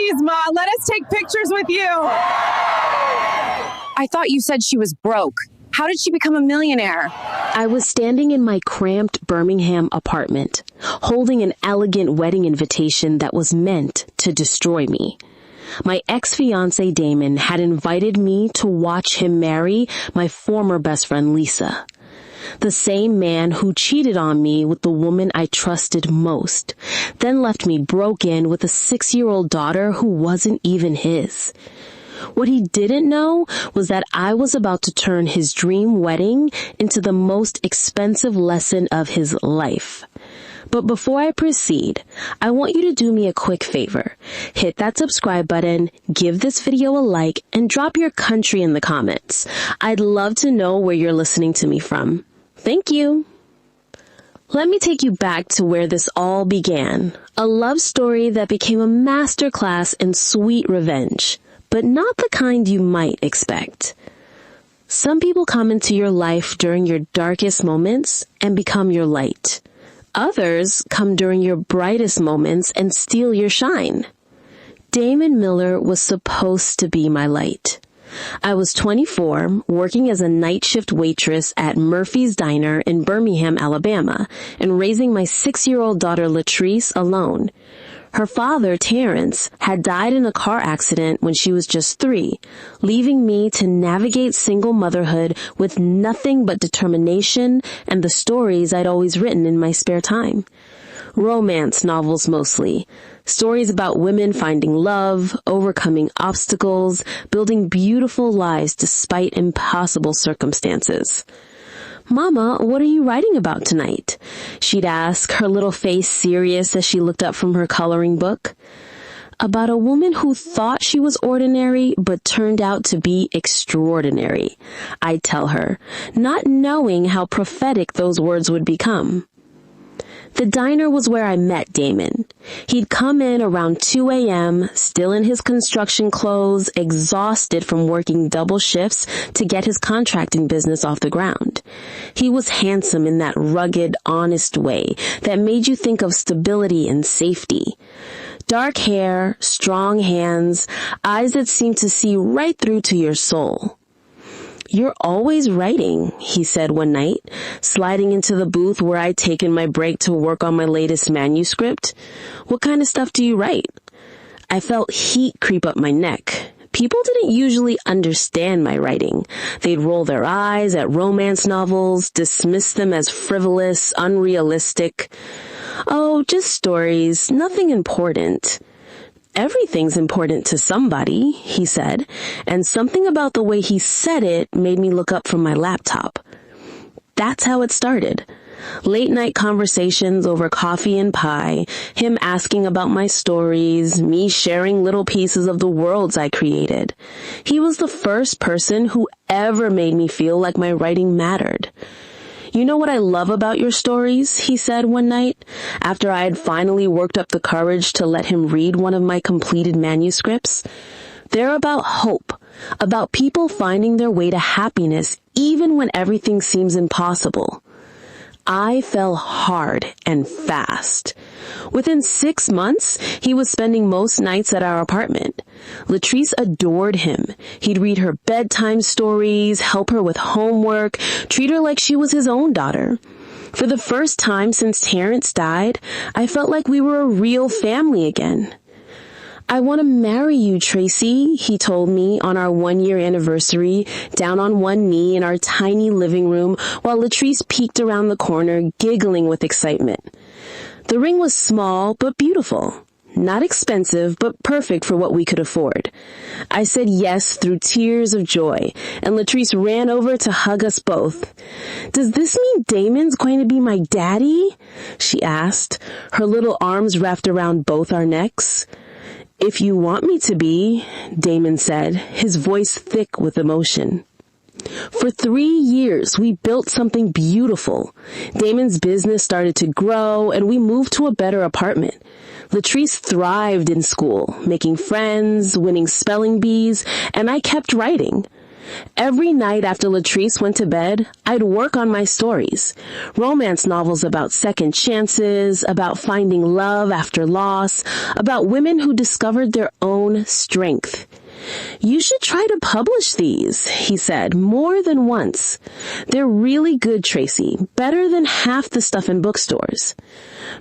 Please, Ma, let us take pictures with you. I thought you said she was broke. How did she become a millionaire? I was standing in my cramped Birmingham apartment, holding an elegant wedding invitation that was meant to destroy me. My ex-fiancé Damon had invited me to watch him marry my former best friend Lisa. The same man who cheated on me with the woman I trusted most, then left me broken with a 6-year-old daughter who wasn't even his. What he didn't know was that I was about to turn his dream wedding into the most expensive lesson of his life. But before I proceed, I want you to do me a quick favor. Hit that subscribe button, give this video a like, and drop your country in the comments. I'd love to know where you're listening to me from. Thank you. Let me take you back to where this all began. A love story that became a masterclass in sweet revenge, but not the kind you might expect. Some people come into your life during your darkest moments and become your light. Others come during your brightest moments and steal your shine. Damon Miller was supposed to be my light. I was 24, working as a night shift waitress at Murphy's Diner in Birmingham, Alabama, and raising my 6-year-old daughter Latrice alone. Her father, Terrence, had died in a car accident when she was just 3, leaving me to navigate single motherhood with nothing but determination and the stories I'd always written in my spare time. Romance novels mostly. Stories about women finding love, overcoming obstacles, building beautiful lives despite impossible circumstances. "Mama, what are you writing about tonight?" she'd ask, her little face serious as she looked up from her coloring book. "About a woman who thought she was ordinary but turned out to be extraordinary," I'd tell her, not knowing how prophetic those words would become. The diner was where I met Damon. He'd come in around 2 a.m., still in his construction clothes, exhausted from working double shifts to get his contracting business off the ground. He was handsome in that rugged, honest way that made you think of stability and safety. Dark hair, strong hands, eyes that seemed to see right through to your soul. "You're always writing," he said one night, sliding into the booth where I'd taken my break to work on my latest manuscript. "What kind of stuff do you write?" I felt heat creep up my neck. People didn't usually understand my writing. They'd roll their eyes at romance novels, dismiss them as frivolous, unrealistic. "Oh, just stories, nothing important." "Everything's important to somebody," he said, and something about the way he said it made me look up from my laptop. That's how it started. Late night conversations over coffee and pie, him asking about my stories, me sharing little pieces of the worlds I created. He was the first person who ever made me feel like my writing mattered. "You know what I love about your stories?" he said one night, after I had finally worked up the courage to let him read one of my completed manuscripts. "They're about hope, about people finding their way to happiness even when everything seems impossible." I fell hard and fast. Within 6 months, he was spending most nights at our apartment. Latrice adored him. He'd read her bedtime stories, help her with homework, treat her like she was his own daughter. For the first time since Terrence died, I felt like we were a real family again. "I want to marry you, Tracy," he told me on our 1-year anniversary, down on one knee in our tiny living room while Latrice peeked around the corner, giggling with excitement. The ring was small but beautiful. Not expensive, but perfect for what we could afford. I said yes through tears of joy, and Latrice ran over to hug us both. "Does this mean Damon's going to be my daddy?" she asked, her little arms wrapped around both our necks. "If you want me to be," Damon said, his voice thick with emotion. For 3 years, we built something beautiful. Damon's business started to grow, and we moved to a better apartment. Latrice thrived in school, making friends, winning spelling bees, and I kept writing. Every night after Latrice went to bed, I'd work on my stories. Romance novels about second chances, about finding love after loss, about women who discovered their own strength. You should try to publish these, he said, more than once. They're really good, Tracy, better than half the stuff in bookstores.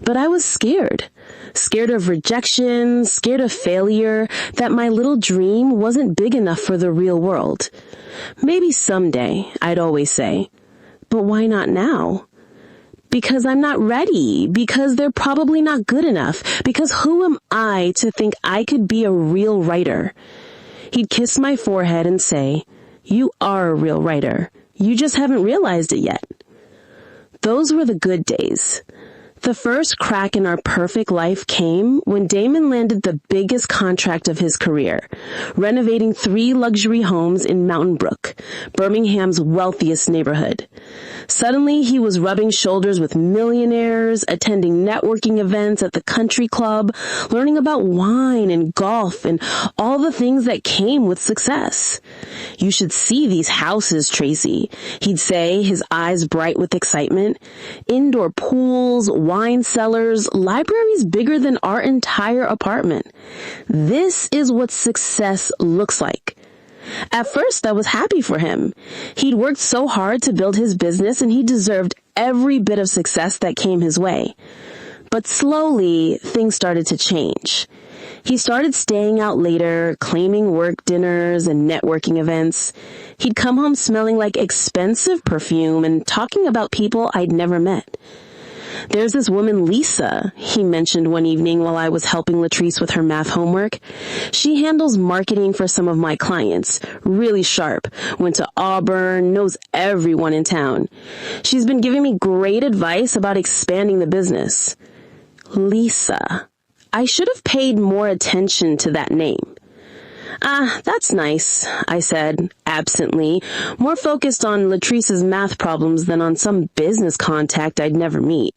But I was scared. Scared of rejection, scared of failure, that my little dream wasn't big enough for the real world. Maybe someday, I'd always say. But why not now? Because I'm not ready, because they're probably not good enough, because who am I to think I could be a real writer? He'd kiss my forehead and say, "You are a real writer. You just haven't realized it yet." Those were the good days. The first crack in our perfect life came when Damon landed the biggest contract of his career, renovating 3 luxury homes in Mountain Brook, Birmingham's wealthiest neighborhood. Suddenly, he was rubbing shoulders with millionaires, attending networking events at the country club, learning about wine and golf and all the things that came with success. "You should see these houses, Tracy," he'd say, his eyes bright with excitement. "Indoor pools, wine cellars, libraries bigger than our entire apartment. This is what success looks like." At first, I was happy for him. He'd worked so hard to build his business, and he deserved every bit of success that came his way. But slowly, things started to change. He started staying out later, claiming work dinners and networking events. He'd come home smelling like expensive perfume and talking about people I'd never met. "There's this woman, Lisa," he mentioned one evening while I was helping Latrice with her math homework. "She handles marketing for some of my clients. Really sharp. Went to Auburn, knows everyone in town. She's been giving me great advice about expanding the business." Lisa. I should have paid more attention to that name. That's nice," I said, absently, more focused on Latrice's math problems than on some business contact I'd never meet.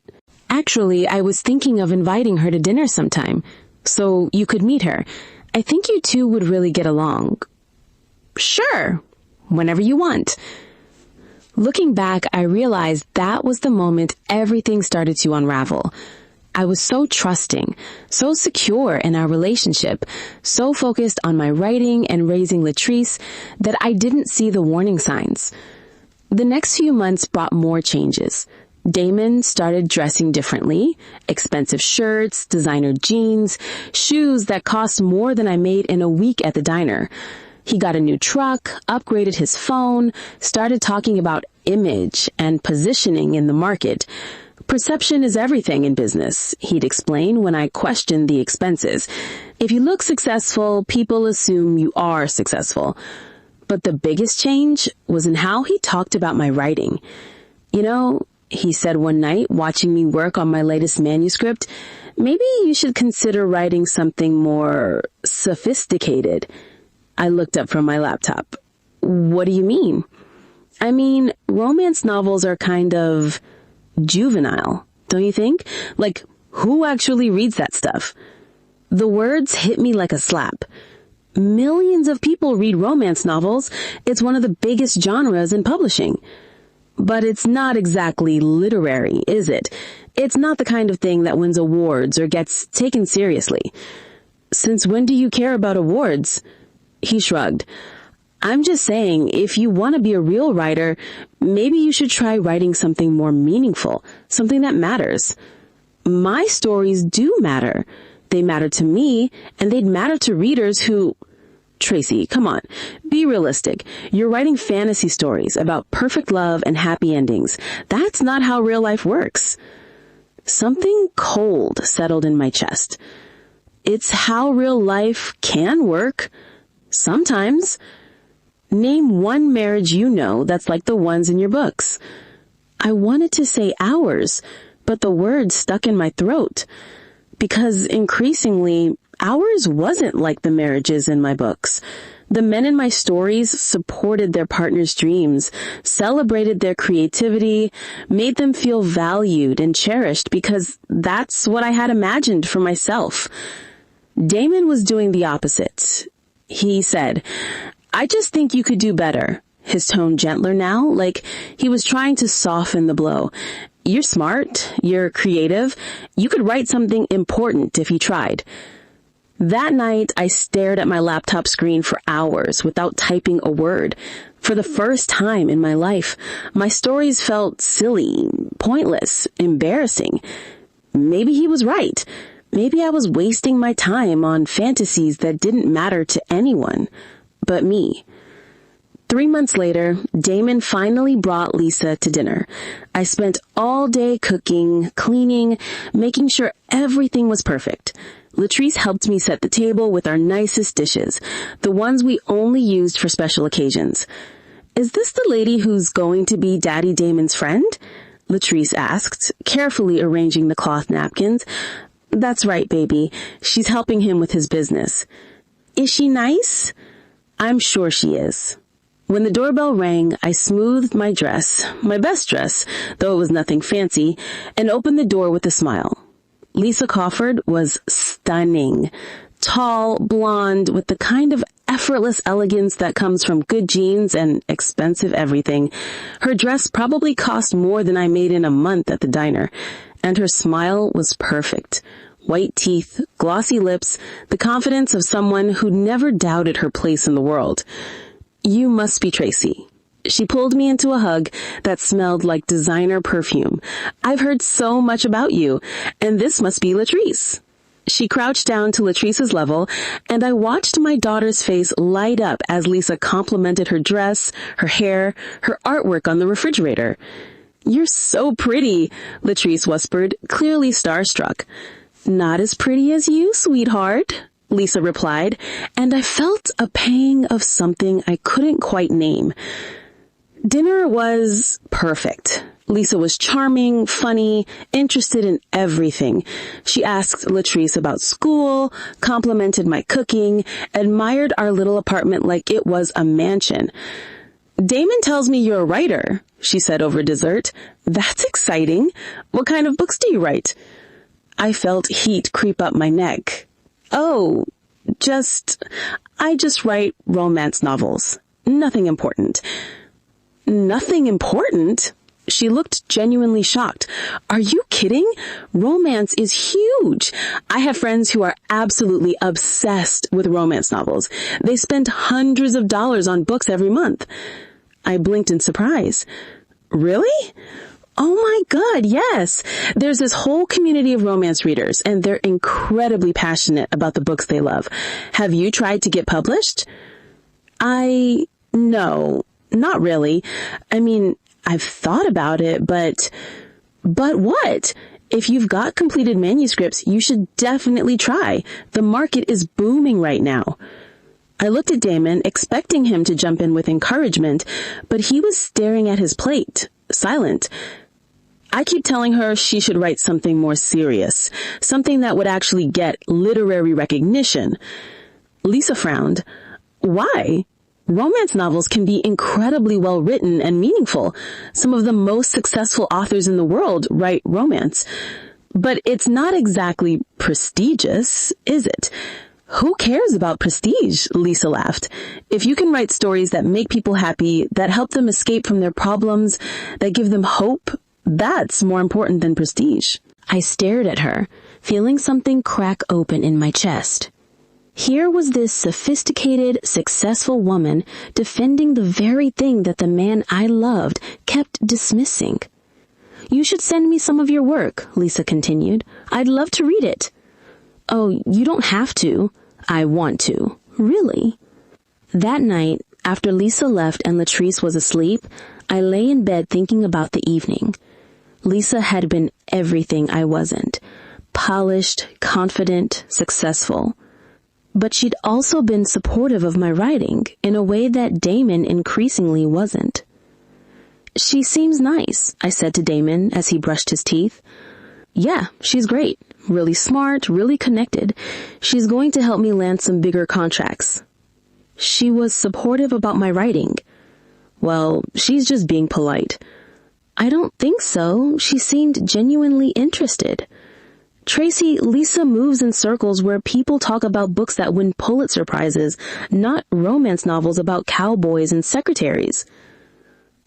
"Actually, I was thinking of inviting her to dinner sometime, so you could meet her. I think you two would really get along." "Sure, whenever you want." Looking back, I realized that was the moment everything started to unravel. I was so trusting, so secure in our relationship, so focused on my writing and raising Latrice that I didn't see the warning signs. The next few months brought more changes. Damon started dressing differently, expensive shirts, designer jeans, shoes that cost more than I made in a week at the diner. He got a new truck, upgraded his phone, started talking about image and positioning in the market. "Perception is everything in business," he'd explain when I questioned the expenses. "If you look successful, people assume you are successful." But the biggest change was in how he talked about my writing. "You know," he said one night, watching me work on my latest manuscript, "maybe you should consider writing something more sophisticated." I looked up from my laptop. "What do you mean?" "I mean, romance novels are kind of juvenile, don't you think? Like, who actually reads that stuff?" The words hit me like a slap. Millions of people read romance novels. It's one of the biggest genres in publishing. But it's not exactly literary, is it? It's not the kind of thing that wins awards or gets taken seriously. "Since when do you care about awards?" He shrugged. "I'm just saying, if you want to be a real writer, maybe you should try writing something more meaningful, something that matters." My stories do matter. They matter to me, and they'd matter to readers who... Tracy, come on. Be realistic. You're writing fantasy stories about perfect love and happy endings. That's not how real life works. Something cold settled in my chest. It's how real life can work. Sometimes. Name one marriage you know that's like the ones in your books. I wanted to say ours, but the words stuck in my throat. Because increasingly, ours wasn't like the marriages in my books. The men in my stories supported their partners' dreams, celebrated their creativity, made them feel valued and cherished because that's what I had imagined for myself. Damon was doing the opposite. He said, "I just think you could do better. his tone gentler now, like he was trying to soften the blow. You're smart, you're creative, you could write something important if you tried. That night, I stared at my laptop screen for hours without typing a word. For the first time in my life, my stories felt silly, pointless, embarrassing. Maybe he was right. Maybe I was wasting my time on fantasies that didn't matter to anyone but me. 3 months later, Damon finally brought Lisa to dinner. I spent all day cooking, cleaning, making sure everything was perfect. Latrice helped me set the table with our nicest dishes, the ones we only used for special occasions. Is this the lady who's going to be Daddy Damon's friend? Latrice asked, carefully arranging the cloth napkins. That's right, baby. She's helping him with his business. Is she nice? I'm sure she is. When the doorbell rang, I smoothed my dress, my best dress, though it was nothing fancy, and opened the door with a smile. Lisa Crawford was stunning. Tall, blonde, with the kind of effortless elegance that comes from good genes and expensive everything. Her dress probably cost more than I made in a month at the diner, and her smile was perfect. White teeth, glossy lips, the confidence of someone who never doubted her place in the world. You must be Tracy. She pulled me into a hug that smelled like designer perfume. I've heard so much about you, and this must be Latrice. She crouched down to Latrice's level, and I watched my daughter's face light up as Lisa complimented her dress, her hair, her artwork on the refrigerator. You're so pretty, Latrice whispered, clearly starstruck. Not as pretty as you, sweetheart, Lisa replied, and I felt a pang of something I couldn't quite name. Dinner was perfect. Lisa was charming, funny, interested in everything. She asked Latrice about school, complimented my cooking, admired our little apartment like it was a mansion. Damon tells me you're a writer, she said over dessert. That's exciting. What kind of books do you write? I felt heat creep up my neck. Oh, I just write romance novels. Nothing important. Nothing important? She looked genuinely shocked. Are you kidding? Romance is huge. I have friends who are absolutely obsessed with romance novels. They spend hundreds of dollars on books every month. I blinked in surprise. Really? Oh my God, yes. There's this whole community of romance readers, and they're incredibly passionate about the books they love. Have you tried to get published? No, not really. I mean, I've thought about it, but what? If you've got completed manuscripts, you should definitely try. The market is booming right now. I looked at Damon, expecting him to jump in with encouragement, but he was staring at his plate, silent. I keep telling her she should write something more serious, something that would actually get literary recognition. Lisa frowned. Why? Romance novels can be incredibly well written and meaningful. Some of the most successful authors in the world write romance. But it's not exactly prestigious, is it? Who cares about prestige? Lisa laughed. If you can write stories that make people happy, that help them escape from their problems, that give them hope, that's more important than prestige. I stared at her, feeling something crack open in my chest. Here was this sophisticated, successful woman defending the very thing that the man I loved kept dismissing. You should send me some of your work, Lisa continued. I'd love to read it. Oh, you don't have to. I want to. Really? That night, after Lisa left and Latrice was asleep, I lay in bed thinking about the evening. Lisa had been everything I wasn't. Polished, confident, successful. But she'd also been supportive of my writing in a way that Damon increasingly wasn't. She seems nice, I said to Damon as he brushed his teeth. Yeah, she's great. Really smart, really connected. She's going to help me land some bigger contracts. She was supportive about my writing. Well, she's just being polite. I don't think so. She seemed genuinely interested. Tracy, Lisa moves in circles where people talk about books that win Pulitzer Prizes, not romance novels about cowboys and secretaries.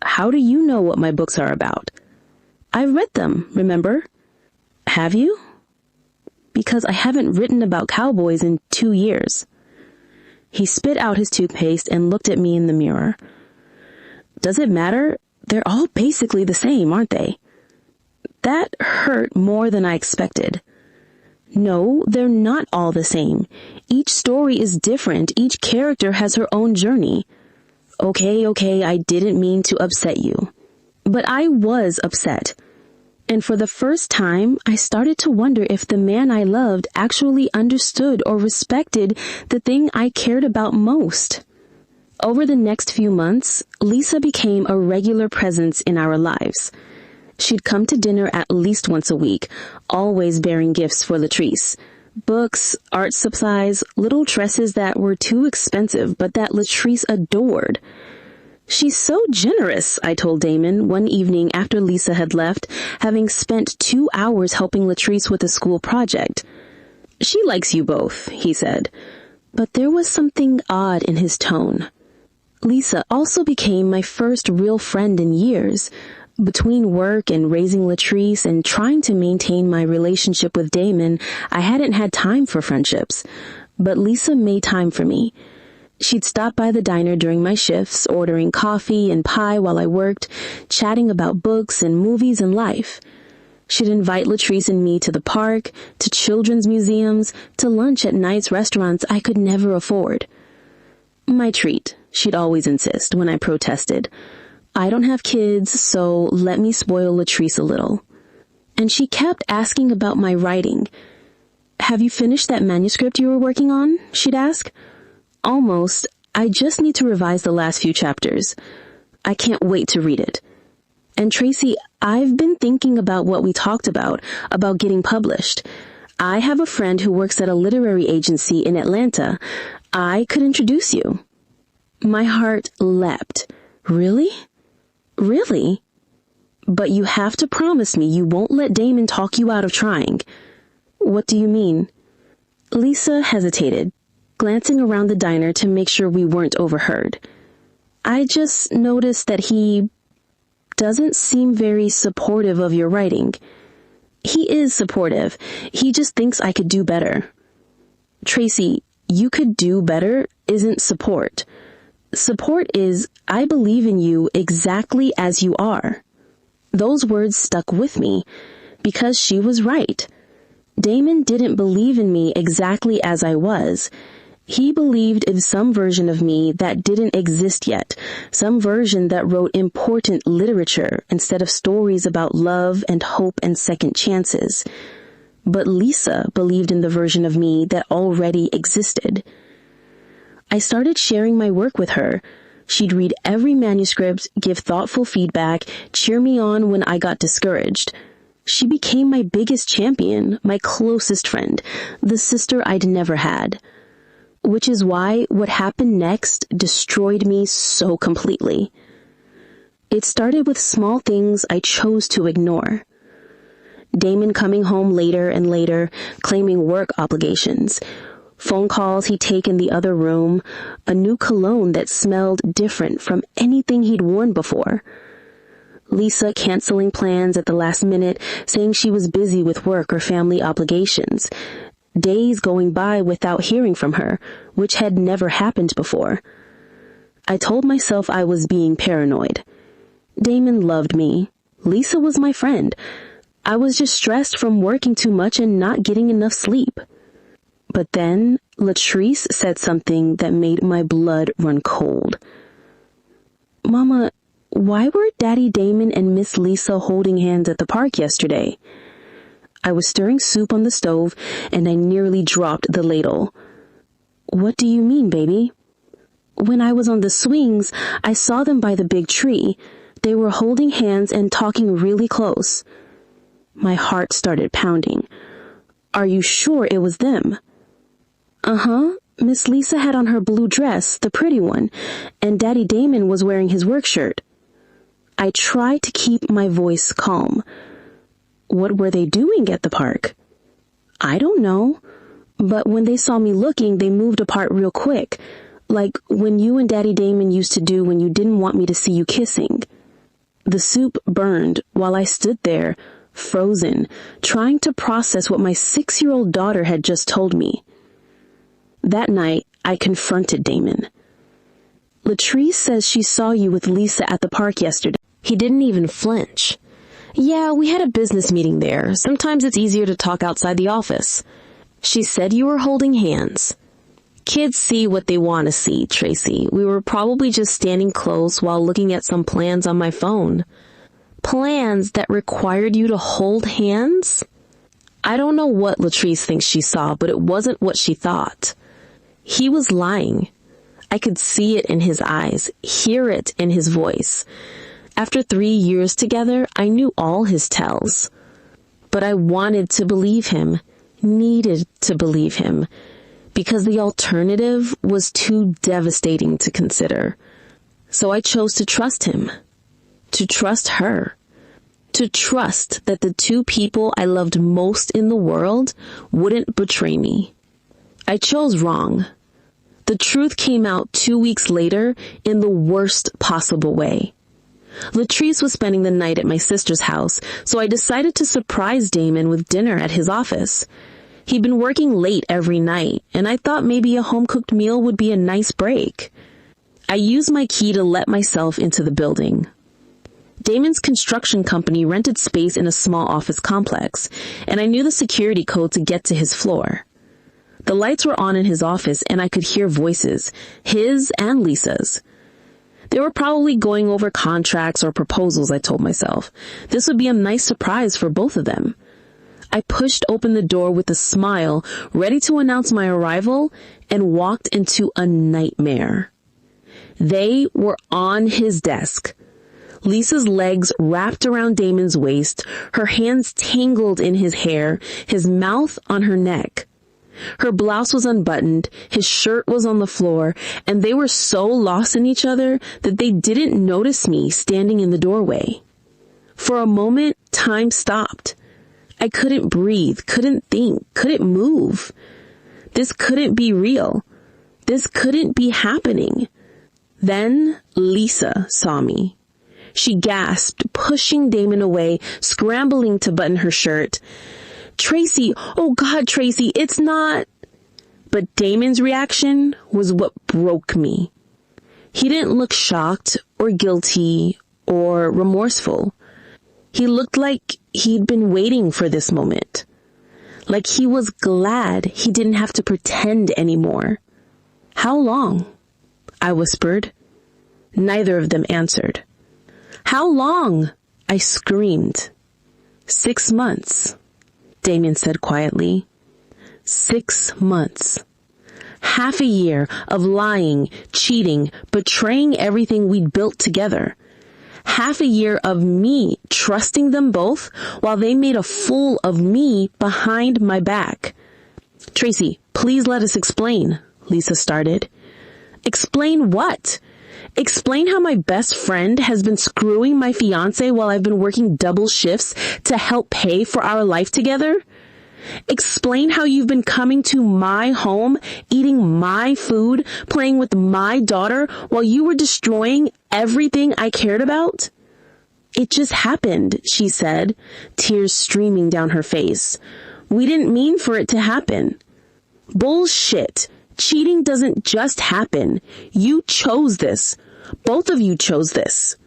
How do you know what my books are about? I've read them, remember? Have you? Because I haven't written about cowboys in 2 years. He spit out his toothpaste and looked at me in the mirror. Does it matter? They're all basically the same, aren't they? That hurt more than I expected. No, they're not all the same. Each story is different. Each character has her own journey. Okay, I didn't mean to upset you. But I was upset. And for the first time, I started to wonder if the man I loved actually understood or respected the thing I cared about most. Over the next few months, Lisa became a regular presence in our lives. She'd come to dinner at least once a week, always bearing gifts for Latrice. Books, art supplies, little dresses that were too expensive but that Latrice adored. She's so generous, I told Damon one evening after Lisa had left, having spent 2 hours helping Latrice with a school project. She likes you both, he said. But there was something odd in his tone. Lisa also became my first real friend in years. Between work and raising Latrice and trying to maintain my relationship with Damon, I hadn't had time for friendships. But Lisa made time for me. She'd stop by the diner during my shifts, ordering coffee and pie while I worked, chatting about books and movies and life. She'd invite Latrice and me to the park, to children's museums, to lunch at nice restaurants I could never afford. My treat, she'd always insist when I protested. I don't have kids, so let me spoil Latrice a little. And she kept asking about my writing. Have you finished that manuscript you were working on? She'd ask. Almost. I just need to revise the last few chapters. I can't wait to read it. And Tracy, I've been thinking about what we talked about getting published. I have a friend who works at a literary agency in Atlanta. I could introduce you. My heart leapt. Really? Really? But you have to promise me you won't let Damon talk you out of trying. What do you mean? Lisa hesitated, glancing around the diner to make sure we weren't overheard. I just noticed that he doesn't seem very supportive of your writing. He is supportive. He just thinks I could do better. Tracy, you could do better isn't support. Support is, I believe in you exactly as you are. Those words stuck with me because she was right. Damon didn't believe in me exactly as I was. He believed in some version of me that didn't exist yet, some version that wrote important literature instead of stories about love and hope and second chances. But Lisa believed in the version of me that already existed. I started sharing my work with her. She'd read every manuscript, give thoughtful feedback, cheer me on when I got discouraged. She became my biggest champion, my closest friend, the sister I'd never had. Which is why what happened next destroyed me so completely. It started with small things I chose to ignore. Damon coming home later and later, claiming work obligations. Phone calls he'd take in the other room, a new cologne that smelled different from anything he'd worn before. Lisa canceling plans at the last minute, saying she was busy with work or family obligations. Days going by without hearing from her, which had never happened before. I told myself I was being paranoid. Damon loved me. Lisa was my friend. I was just stressed from working too much and not getting enough sleep. But then Latrice said something that made my blood run cold. Mama, why were Daddy Damon and Miss Lisa holding hands at the park yesterday? I was stirring soup on the stove and I nearly dropped the ladle. What do you mean, baby? When I was on the swings, I saw them by the big tree. They were holding hands and talking really close. My heart started pounding. Are you sure it was them? Uh-huh. Miss Lisa had on her blue dress, the pretty one, and Daddy Damon was wearing his work shirt. I tried to keep my voice calm. What were they doing at the park? I don't know. But when they saw me looking, they moved apart real quick. Like when you and Daddy Damon used to do when you didn't want me to see you kissing. The soup burned while I stood there, frozen, trying to process what my 6-year-old daughter had just told me. That night, I confronted Damon. Latrice says she saw you with Lisa at the park yesterday. He didn't even flinch. Yeah, we had a business meeting there. Sometimes it's easier to talk outside the office. She said you were holding hands. Kids see what they want to see, Tracy. We were probably just standing close while looking at some plans on my phone. Plans that required you to hold hands? I don't know what Latrice thinks she saw, but it wasn't what she thought. He was lying. I could see it in his eyes, hear it in his voice. After 3 years together, I knew all his tells. But I wanted to believe him, needed to believe him, because the alternative was too devastating to consider. So I chose to trust him, to trust her, to trust that the two people I loved most in the world wouldn't betray me. I chose wrong. The truth came out 2 weeks later in the worst possible way. Latrice was spending the night at my sister's house, so I decided to surprise Damon with dinner at his office. He'd been working late every night, and I thought maybe a home-cooked meal would be a nice break. I used my key to let myself into the building. Damon's construction company rented space in a small office complex, and I knew the security code to get to his floor. The lights were on in his office, and I could hear voices, his and Lisa's. They were probably going over contracts or proposals, I told myself. This would be a nice surprise for both of them. I pushed open the door with a smile, ready to announce my arrival, and walked into a nightmare. They were on his desk. Lisa's legs wrapped around Damon's waist, her hands tangled in his hair, his mouth on her neck. Her blouse was unbuttoned, his shirt was on the floor, and they were so lost in each other that they didn't notice me standing in the doorway. For a moment, time stopped. I couldn't breathe, couldn't think, couldn't move. This couldn't be real. This couldn't be happening. Then Lisa saw me. She gasped, pushing Damon away, scrambling to button her shirt. Tracy, oh God, Tracy, it's not. But Damon's reaction was what broke me. He didn't look shocked or guilty or remorseful. He looked like he'd been waiting for this moment. Like he was glad he didn't have to pretend anymore. How long? I whispered. Neither of them answered. How long? I screamed. 6 months, Damon said quietly. 6 months. Half a year of lying, cheating, betraying everything we'd built together. Half a year of me trusting them both while they made a fool of me behind my back. Tracy, please let us explain, Lisa started. Explain what? Explain how my best friend has been screwing my fiancé while I've been working double shifts to help pay for our life together? Explain how you've been coming to my home, eating my food, playing with my daughter while you were destroying everything I cared about? It just happened, she said, tears streaming down her face. We didn't mean for it to happen. Bullshit. Cheating doesn't just happen. You chose this. Both of you chose this.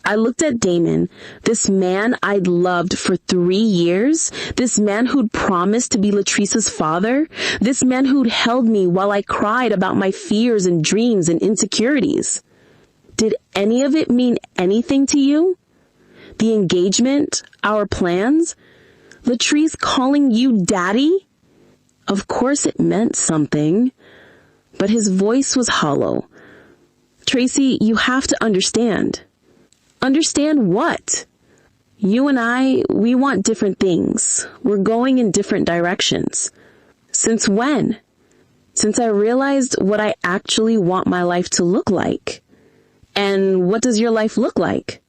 I looked at Damon, this man I'd loved for 3 years, this man who'd promised to be Latrice's father, this man who'd held me while I cried about my fears and dreams and insecurities. Did any of it mean anything to you? The engagement, our plans, Latrice calling you daddy? Of course it meant something, but his voice was hollow. Tracy, you have to understand. Understand what? You and I, we want different things. We're going in different directions. Since when? Since I realized what I actually want my life to look like. And what does your life look like?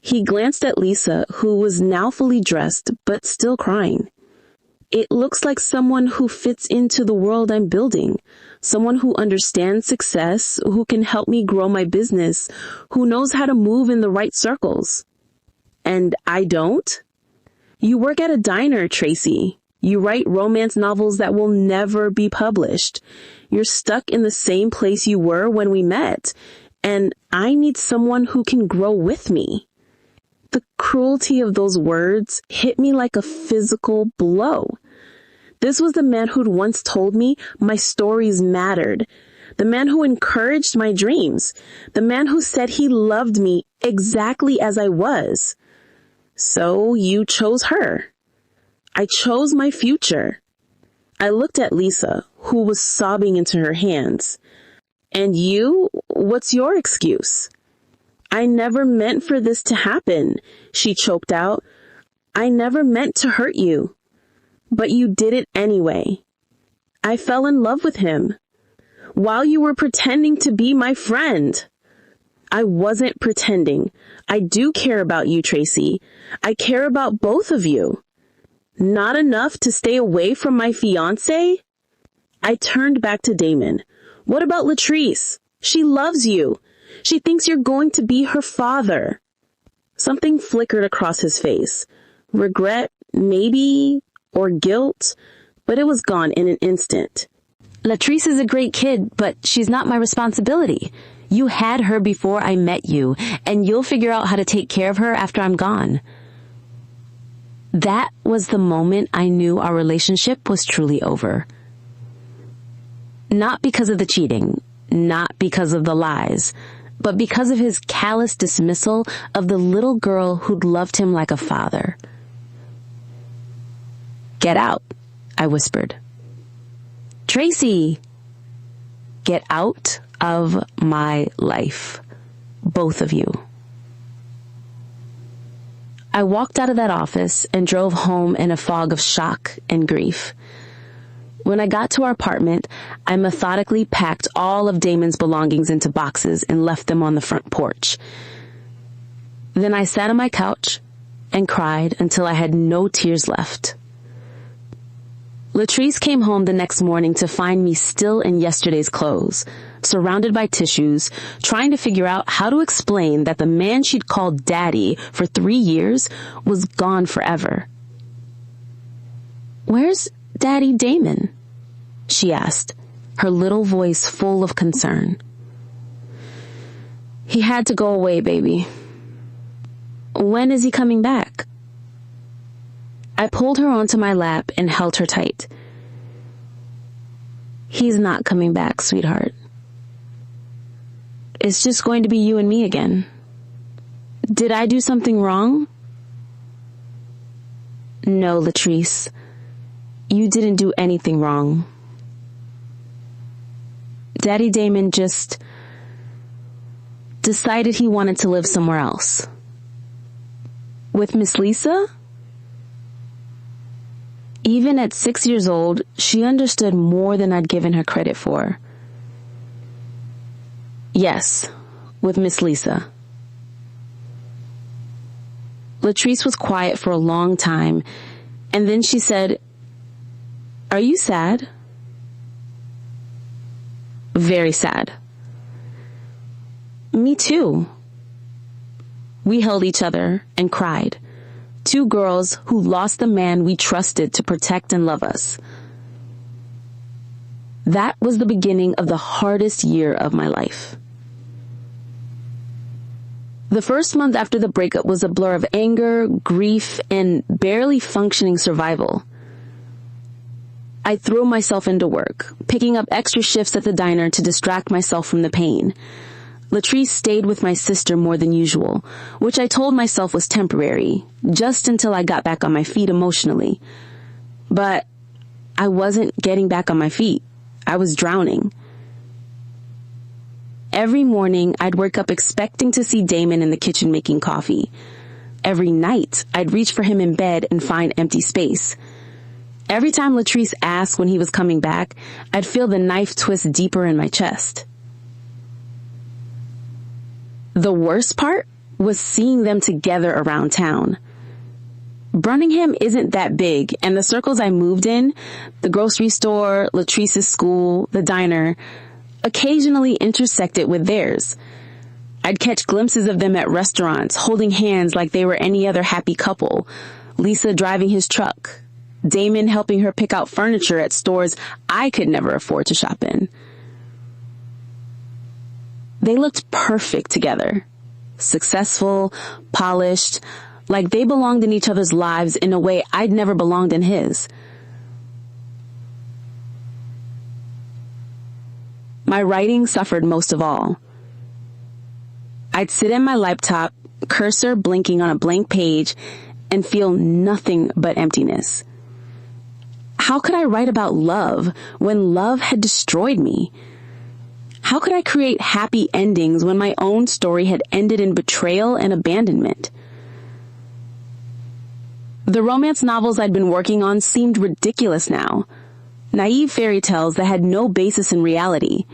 He glanced at Lisa, who was now fully dressed, but still crying. It looks like someone who fits into the world I'm building, someone who understands success, who can help me grow my business, who knows how to move in the right circles. And I don't? You work at a diner, Tracy. You write romance novels that will never be published. You're stuck in the same place you were when we met, and I need someone who can grow with me. The cruelty of those words hit me like a physical blow. This was the man who'd once told me my stories mattered, the man who encouraged my dreams, the man who said he loved me exactly as I was. So you chose her. I chose my future. I looked at Lisa, who was sobbing into her hands. And you? What's your excuse? I never meant for this to happen, she choked out. I never meant to hurt you. But you did it anyway. I fell in love with him while you were pretending to be my friend. I wasn't pretending. I do care about you, Tracy. I care about both of you. Not enough to stay away from my fiancé? I turned back to Damon. What about Latrice? She loves you. She thinks you're going to be her father. Something flickered across his face. Regret, maybe, or guilt, but it was gone in an instant. Latrice is a great kid, but she's not my responsibility. You had her before I met you, and you'll figure out how to take care of her after I'm gone. That was the moment I knew our relationship was truly over. Not because of the cheating, not because of the lies, but because of his callous dismissal of the little girl who'd loved him like a father. Get out, I whispered. Tracy, get out of my life, both of you. I walked out of that office and drove home in a fog of shock and grief. When I got to our apartment, I methodically packed all of Damon's belongings into boxes and left them on the front porch. Then I sat on my couch and cried until I had no tears left. Latrice came home the next morning to find me still in yesterday's clothes, surrounded by tissues, trying to figure out how to explain that the man she'd called Daddy for 3 years was gone forever. "Where's Daddy Damon?" she asked, her little voice full of concern. "He had to go away, baby." "When is he coming back?" I pulled her onto my lap and held her tight. "He's not coming back, sweetheart. It's just going to be you and me again." "Did I do something wrong?" "No, Latrice. You didn't do anything wrong. Daddy Damon just decided he wanted to live somewhere else." "With Miss Lisa?" Even at 6 years old, she understood more than I'd given her credit for. "Yes, with Miss Lisa." Latrice was quiet for a long time, and then she said, "Are you sad?" "Very sad." "Me too." We held each other and cried. Two girls who lost the man we trusted to protect and love us. That was the beginning of the hardest year of my life. The first month after the breakup was a blur of anger, grief, and barely functioning survival. I threw myself into work, picking up extra shifts at the diner to distract myself from the pain. Latrice stayed with my sister more than usual, which I told myself was temporary, just until I got back on my feet emotionally. But I wasn't getting back on my feet. I was drowning. Every morning, I'd wake up expecting to see Damon in the kitchen making coffee. Every night, I'd reach for him in bed and find empty space. Every time Latrice asked when he was coming back, I'd feel the knife twist deeper in my chest. The worst part was seeing them together around town. Birmingham isn't that big, and the circles I moved in, the grocery store, Latrice's school, the diner, occasionally intersected with theirs. I'd catch glimpses of them at restaurants, holding hands like they were any other happy couple. Lisa driving his truck. Damon helping her pick out furniture at stores I could never afford to shop in. They looked perfect together. Successful, polished, like they belonged in each other's lives in a way I'd never belonged in his. My writing suffered most of all. I'd sit at my laptop, cursor blinking on a blank page, and feel nothing but emptiness. How could I write about love when love had destroyed me? How could I create happy endings when my own story had ended in betrayal and abandonment? The romance novels I'd been working on seemed ridiculous now. Naive fairy tales that had no basis in reality.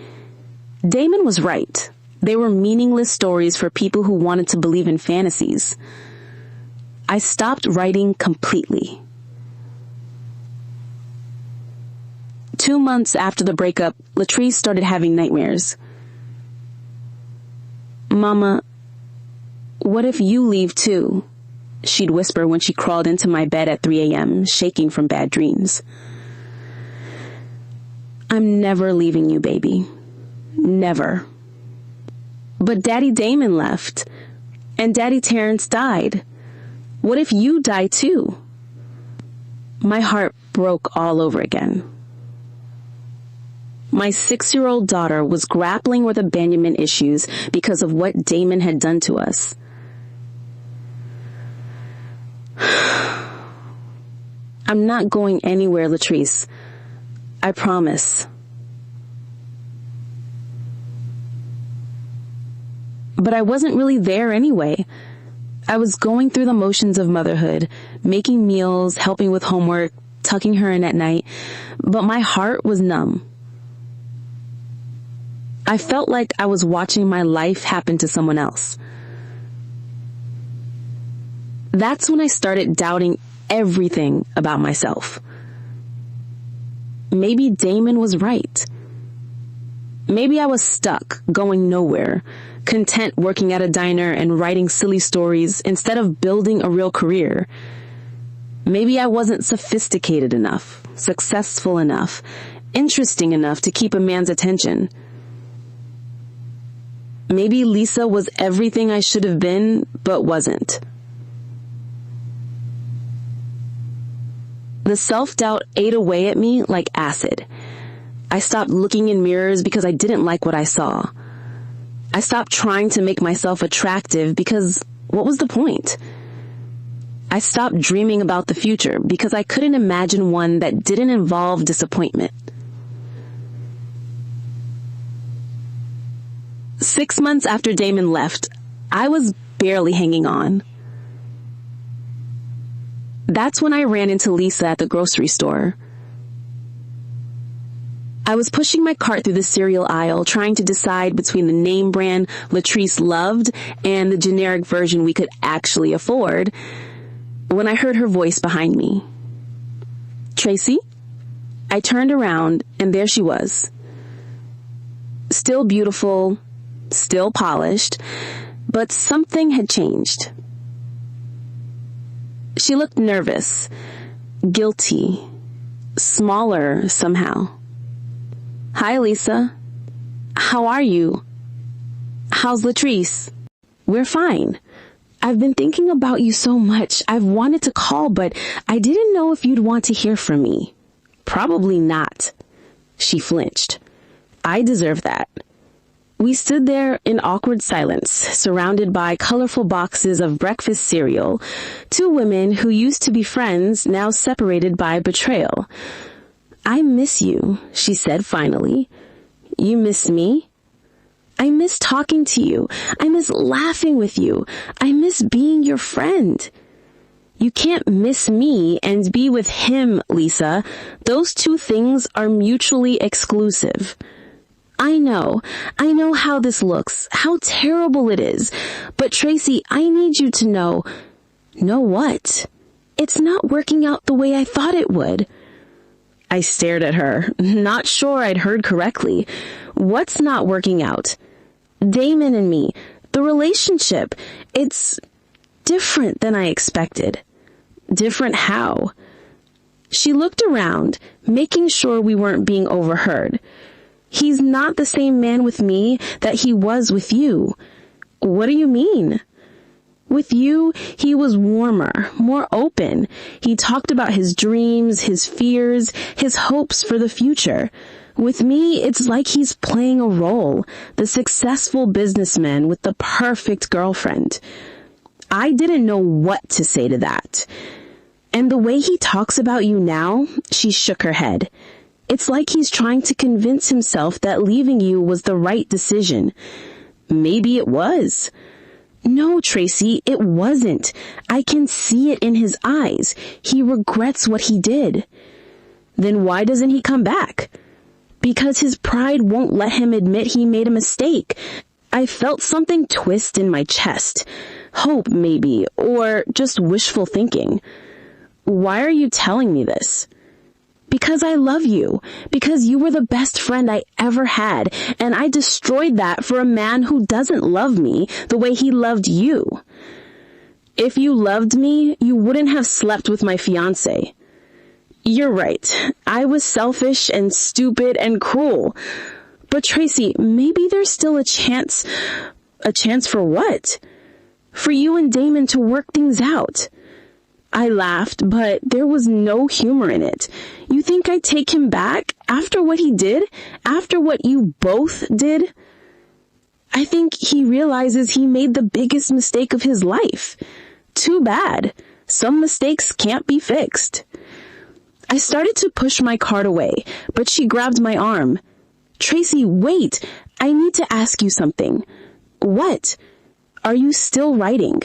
Damon was right. They were meaningless stories for people who wanted to believe in fantasies. I stopped writing completely. 2 months after the breakup, Latrice started having nightmares. "Mama, what if you leave too?" she'd whisper when she crawled into my bed at 3 a.m., shaking from bad dreams. "I'm never leaving you, baby. Never." But Daddy Damon left, and Daddy Terrence died. What if you die too? My heart broke all over again. My 6-year-old daughter was grappling with abandonment issues because of what Damon had done to us. "I'm not going anywhere, Latrice. I promise." But I wasn't really there anyway. I was going through the motions of motherhood, making meals, helping with homework, tucking her in at night, but my heart was numb. I felt like I was watching my life happen to someone else. That's when I started doubting everything about myself. Maybe Damon was right. Maybe I was stuck, going nowhere, content working at a diner and writing silly stories instead of building a real career. Maybe I wasn't sophisticated enough, successful enough, interesting enough to keep a man's attention. Maybe Lisa was everything I should have been, but wasn't. The self-doubt ate away at me like acid. I stopped looking in mirrors because I didn't like what I saw. I stopped trying to make myself attractive because what was the point? I stopped dreaming about the future because I couldn't imagine one that didn't involve disappointment. 6 months after Damon left, I was barely hanging on. That's when I ran into Lisa at the grocery store. I was pushing my cart through the cereal aisle, trying to decide between the name brand Latrice loved and the generic version we could actually afford, when I heard her voice behind me. "Tracy?" I turned around, and there she was. Still beautiful, still polished, but something had changed. She looked nervous, guilty, smaller somehow. "Hi, Lisa. How are you? How's Latrice?" "We're fine. I've been thinking about you so much. I've wanted to call, but I didn't know if you'd want to hear from me." "Probably not." She flinched. I deserve that. We stood there in awkward silence, surrounded by colorful boxes of breakfast cereal, two women who used to be friends, now separated by betrayal. "I miss you," she said finally. "You miss me?" "I miss talking to you. I miss laughing with you. I miss being your friend." "You can't miss me and be with him, Lisa. Those two things are mutually exclusive." I know how this looks, how terrible it is. But Tracy, I need you to know. Know what? It's not working out the way I thought it would. I stared at her, not sure I'd heard correctly. What's not working out? Damon and me, the relationship, it's different than I expected. Different how? She looked around, making sure we weren't being overheard. He's not the same man with me that he was with you. What do you mean? With you, he was warmer, more open. He talked about his dreams, his fears, his hopes for the future. With me, it's like he's playing a role, the successful businessman with the perfect girlfriend. I didn't know what to say to that. And the way he talks about you now, she shook her head. It's like he's trying to convince himself that leaving you was the right decision. Maybe it was. No, Tracy, it wasn't. I can see it in his eyes. He regrets what he did. Then why doesn't he come back? Because his pride won't let him admit he made a mistake. I felt something twist in my chest. Hope, maybe, or just wishful thinking. Why are you telling me this? Because I love you. Because you were the best friend I ever had, and I destroyed that for a man who doesn't love me the way he loved you. If you loved me, you wouldn't have slept with my fiancé. You're right. I was selfish and stupid and cruel. But Tracy, maybe there's still a chance. A chance for what? For you and Damon to work things out. I laughed, but there was no humor in it. You think I'd take him back after what he did? After what you both did? I think he realizes he made the biggest mistake of his life. Too bad. Some mistakes can't be fixed. I started to push my cart away, but she grabbed my arm. Tracy, wait. I need to ask you something. What? Are you still writing?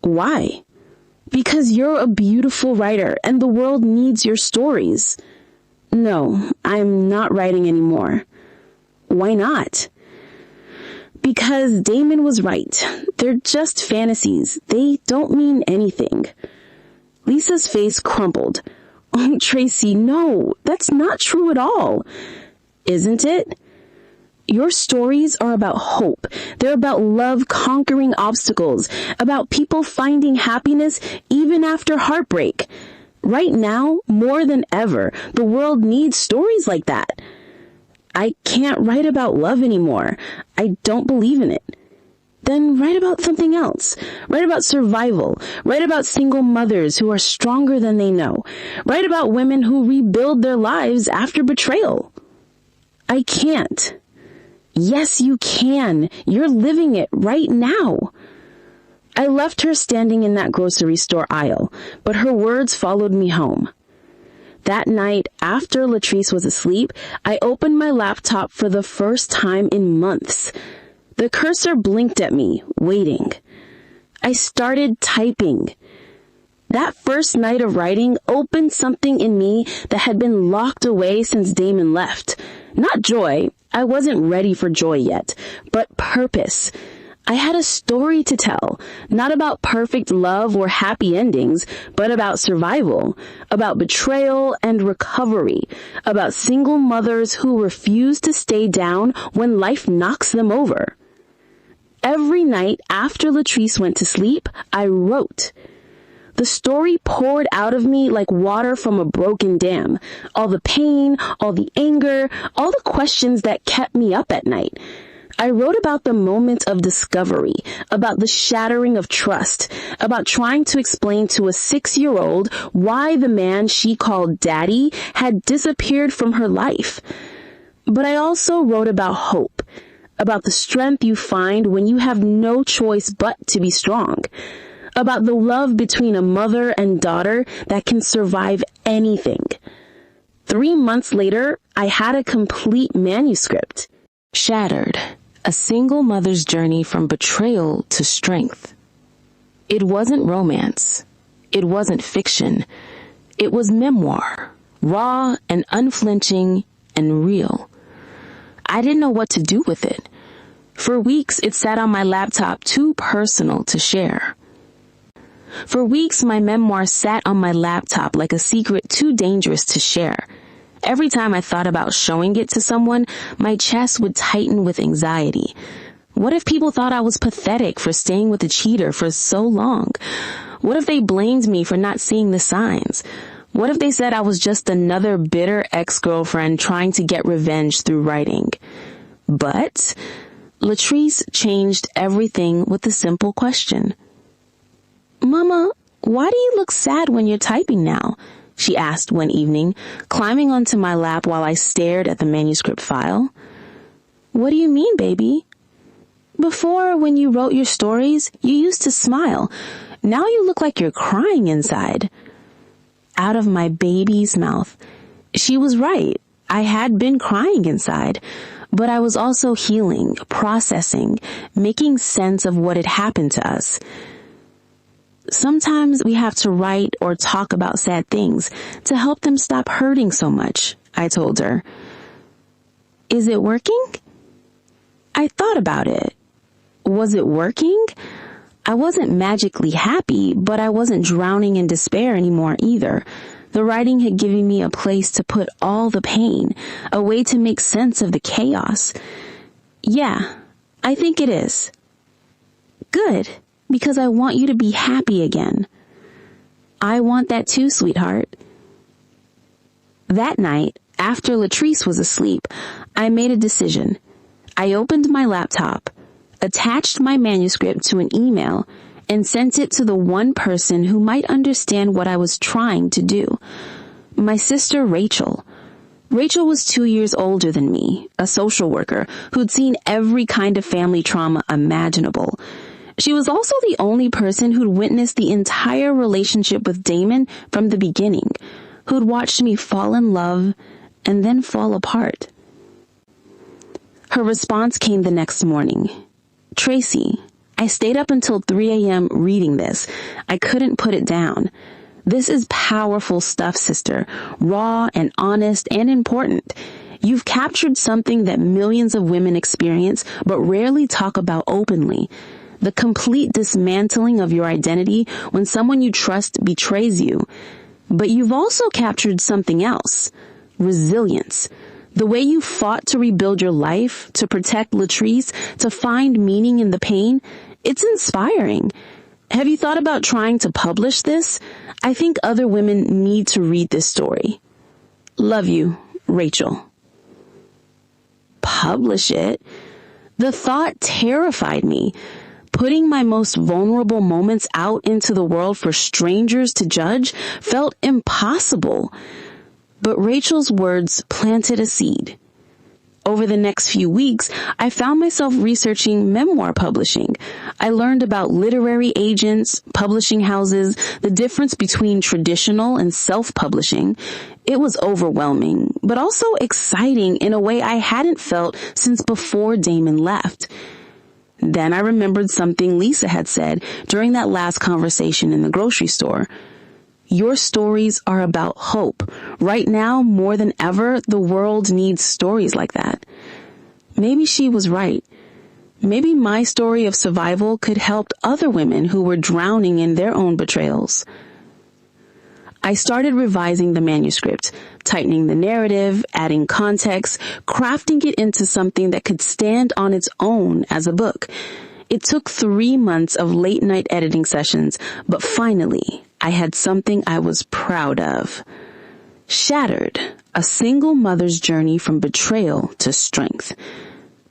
Why? Because you're a beautiful writer and the world needs your stories. No, I'm not writing anymore. Why not? Because Damon was right. They're just fantasies. They don't mean anything. Lisa's face crumpled. Oh, Tracy, no, that's not true at all. Isn't it? Your stories are about hope. They're about love conquering obstacles, about people finding happiness even after heartbreak. Right now, more than ever, the world needs stories like that. I can't write about love anymore. I don't believe in it. Then write about something else. Write about survival. Write about single mothers who are stronger than they know. Write about women who rebuild their lives after betrayal. I can't. Yes, you can. You're living it right now. I left her standing in that grocery store aisle, but her words followed me home. That night, after Latrice was asleep, I opened my laptop for the first time in months. The cursor blinked at me, waiting. I started typing. That first night of writing opened something in me that had been locked away since Damon left. Not joy. I wasn't ready for joy yet, but purpose. I had a story to tell, not about perfect love or happy endings, but about survival, about betrayal and recovery, about single mothers who refuse to stay down when life knocks them over. Every night after Latrice went to sleep, I wrote. The story poured out of me like water from a broken dam. All the pain, all the anger, all the questions that kept me up at night. I wrote about the moments of discovery, about the shattering of trust, about trying to explain to a 6-year-old why the man she called daddy had disappeared from her life. But I also wrote about hope, about the strength you find when you have no choice but to be strong. About the love between a mother and daughter that can survive anything. 3 months later, I had a complete manuscript. Shattered, a single mother's journey from betrayal to strength. It wasn't romance. It wasn't fiction. It was memoir, raw and unflinching and real. I didn't know what to do with it. For weeks, it sat on my laptop too personal to share. For weeks, my memoir sat on my laptop like a secret too dangerous to share. Every time I thought about showing it to someone, my chest would tighten with anxiety. What if people thought I was pathetic for staying with a cheater for so long? What if they blamed me for not seeing the signs? What if they said I was just another bitter ex-girlfriend trying to get revenge through writing? But Latrice changed everything with a simple question. "Mama, why do you look sad when you're typing now?" she asked one evening, climbing onto my lap while I stared at the manuscript file. "What do you mean, baby?" "Before, when you wrote your stories, you used to smile. Now you look like you're crying inside." Out of my baby's mouth. She was right. I had been crying inside, but I was also healing, processing, making sense of what had happened to us. Sometimes we have to write or talk about sad things to help them stop hurting so much, I told her. Is it working? I thought about it. Was it working? I wasn't magically happy, but I wasn't drowning in despair anymore either. The writing had given me a place to put all the pain, a way to make sense of the chaos. Yeah, I think it is. Good, because I want you to be happy again. I want that too, sweetheart. That night, after Latrice was asleep, I made a decision. I opened my laptop, attached my manuscript to an email, and sent it to the one person who might understand what I was trying to do. My sister, Rachel. Rachel was 2 years older than me, a social worker who'd seen every kind of family trauma imaginable. She was also the only person who'd witnessed the entire relationship with Damon from the beginning, who'd watched me fall in love and then fall apart. Her response came the next morning. "Tracy, I stayed up until 3 a.m. reading this. I couldn't put it down. This is powerful stuff, sister, raw and honest and important. You've captured something that millions of women experience but rarely talk about openly. The complete dismantling of your identity when someone you trust betrays you. But you've also captured something else. Resilience. The way you fought to rebuild your life, to protect Latrice, to find meaning in the pain, it's inspiring. Have you thought about trying to publish this? I think other women need to read this story. Love you, Rachel." Publish it? The thought terrified me. Putting my most vulnerable moments out into the world for strangers to judge felt impossible. But Rachel's words planted a seed. Over the next few weeks, I found myself researching memoir publishing. I learned about literary agents, publishing houses, the difference between traditional and self-publishing. It was overwhelming, but also exciting in a way I hadn't felt since before Damon left. Then I remembered something Lisa had said during that last conversation in the grocery store. Your stories are about hope. Right now, more than ever, the world needs stories like that. Maybe she was right. Maybe my story of survival could help other women who were drowning in their own betrayals. I started revising the manuscript, tightening the narrative, adding context, crafting it into something that could stand on its own as a book. It took 3 months of late-night editing sessions, but finally, I had something I was proud of. Shattered, a single mother's journey from betrayal to strength.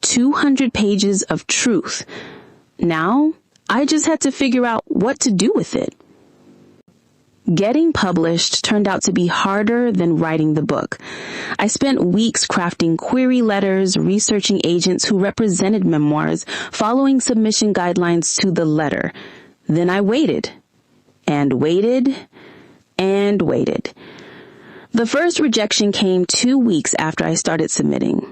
200 pages of truth. Now, I just had to figure out what to do with it. Getting published turned out to be harder than writing the book. I spent weeks crafting query letters, researching agents who represented memoirs, following submission guidelines to the letter. Then I waited, and waited, and waited. The first rejection came 2 weeks after I started submitting.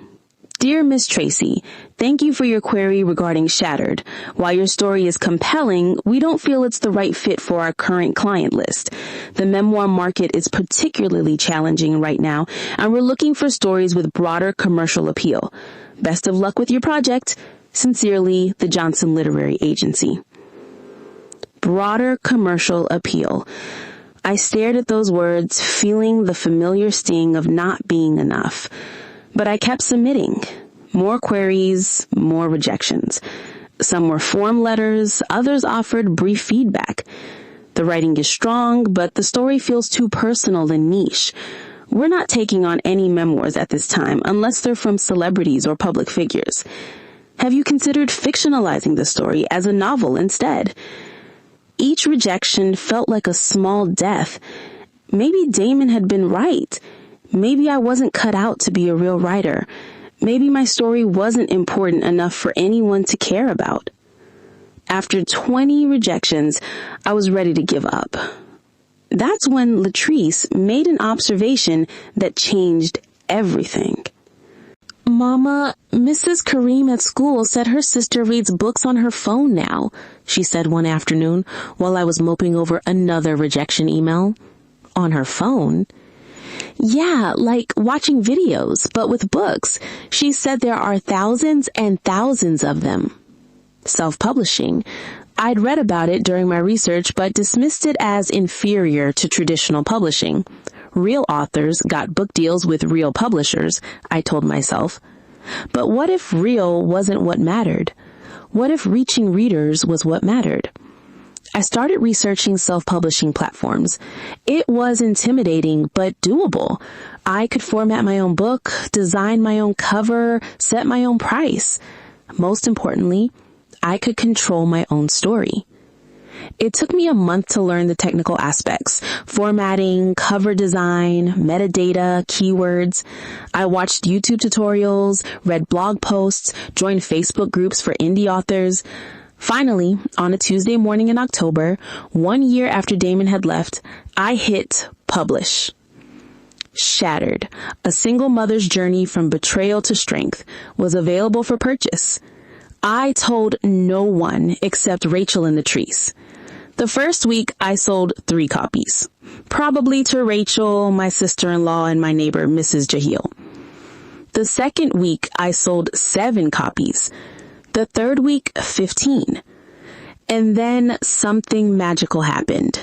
Dear Miss Tracy, thank you for your query regarding Shattered. While your story is compelling, we don't feel it's the right fit for our current client list. The memoir market is particularly challenging right now, and we're looking for stories with broader commercial appeal. Best of luck with your project. Sincerely, the Johnson Literary Agency. broader commercial appeal. I stared at those words, feeling the familiar sting of not being enough. But I kept submitting. More queries, more rejections. Some were form letters, others offered brief feedback. The writing is strong, but the story feels too personal and niche. We're not taking on any memoirs at this time unless they're from celebrities or public figures. Have you considered fictionalizing the story as a novel instead? Each rejection felt like a small death. Maybe Damon had been right. Maybe I wasn't cut out to be a real writer. Maybe my story wasn't important enough for anyone to care about. After 20 rejections, I was ready to give up. That's when Latrice made an observation that changed everything. "Mama, Mrs. Kareem at school said her sister reads books on her phone now," she said one afternoon while I was moping over another rejection email. "On her phone?" "Yeah, like watching videos, but with books. She said there are thousands and thousands of them." Self-publishing. I'd read about it during my research, but dismissed it as inferior to traditional publishing. Real authors got book deals with real publishers, I told myself. But what if real wasn't what mattered? What if reaching readers was what mattered? I started researching self-publishing platforms. It was intimidating, but doable. I could format my own book, design my own cover, set my own price. Most importantly, I could control my own story. It took me a month to learn the technical aspects: formatting, cover design, metadata, keywords. I watched YouTube tutorials, read blog posts, joined Facebook groups for indie authors. Finally, on a Tuesday morning in October, 1 year after Damon had left, I hit publish. Shattered, A Single Mother's Journey from Betrayal to Strength, was available for purchase. I told no one except Rachel and Latrice. The first week, I sold 3 copies, probably to Rachel, my sister-in-law, and my neighbor, Mrs. Jahil. The second week, I sold 7 copies. The third week, 15. And then something magical happened.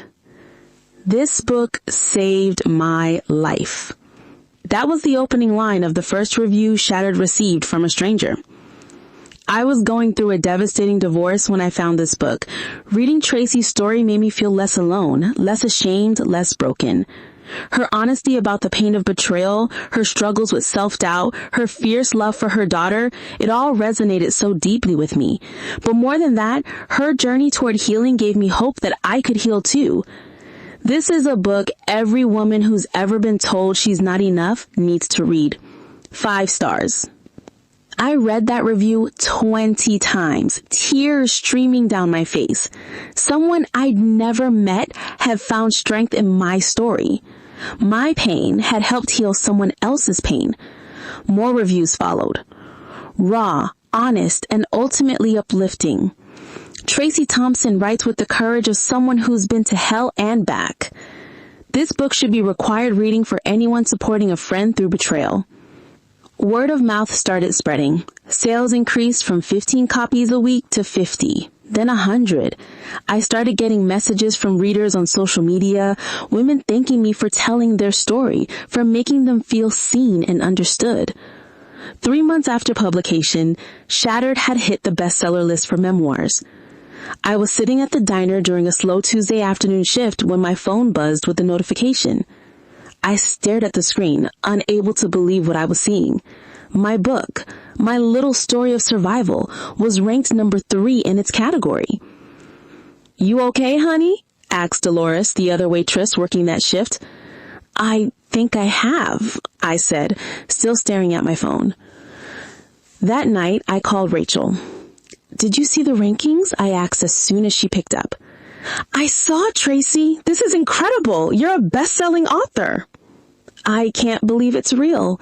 This book saved my life. That was the opening line of the first review Shattered received from a stranger. I was going through a devastating divorce when I found this book. Reading Tracy's story made me feel less alone, less ashamed, less broken. Her honesty about the pain of betrayal, her struggles with self-doubt, her fierce love for her daughter, it all resonated so deeply with me. But more than that, her journey toward healing gave me hope that I could heal too. This is a book every woman who's ever been told she's not enough needs to read. 5 stars. I read that review 20 times, tears streaming down my face. Someone I'd never met had found strength in my story. My pain had helped heal someone else's pain. More reviews followed. Raw, honest, and ultimately uplifting. Tracy Thompson writes with the courage of someone who's been to hell and back. This book should be required reading for anyone supporting a friend through betrayal. Word of mouth started spreading. Sales increased from 15 copies a week to 50, then 100. I started getting messages from readers on social media, women thanking me for telling their story, for making them feel seen and understood. 3 months after publication, Shattered had hit the bestseller list for memoirs. I was sitting at the diner during a slow Tuesday afternoon shift when my phone buzzed with a notification. I stared at the screen, unable to believe what I was seeing. My book, my little story of survival, was ranked number 3 in its category. "You okay, honey?" asked Dolores, the other waitress working that shift. "I think I have," I said, still staring at my phone. That night, I called Rachel. "Did you see the rankings?" I asked as soon as she picked up. "I saw, Tracy. This is incredible. You're a best-selling author." "I can't believe it's real."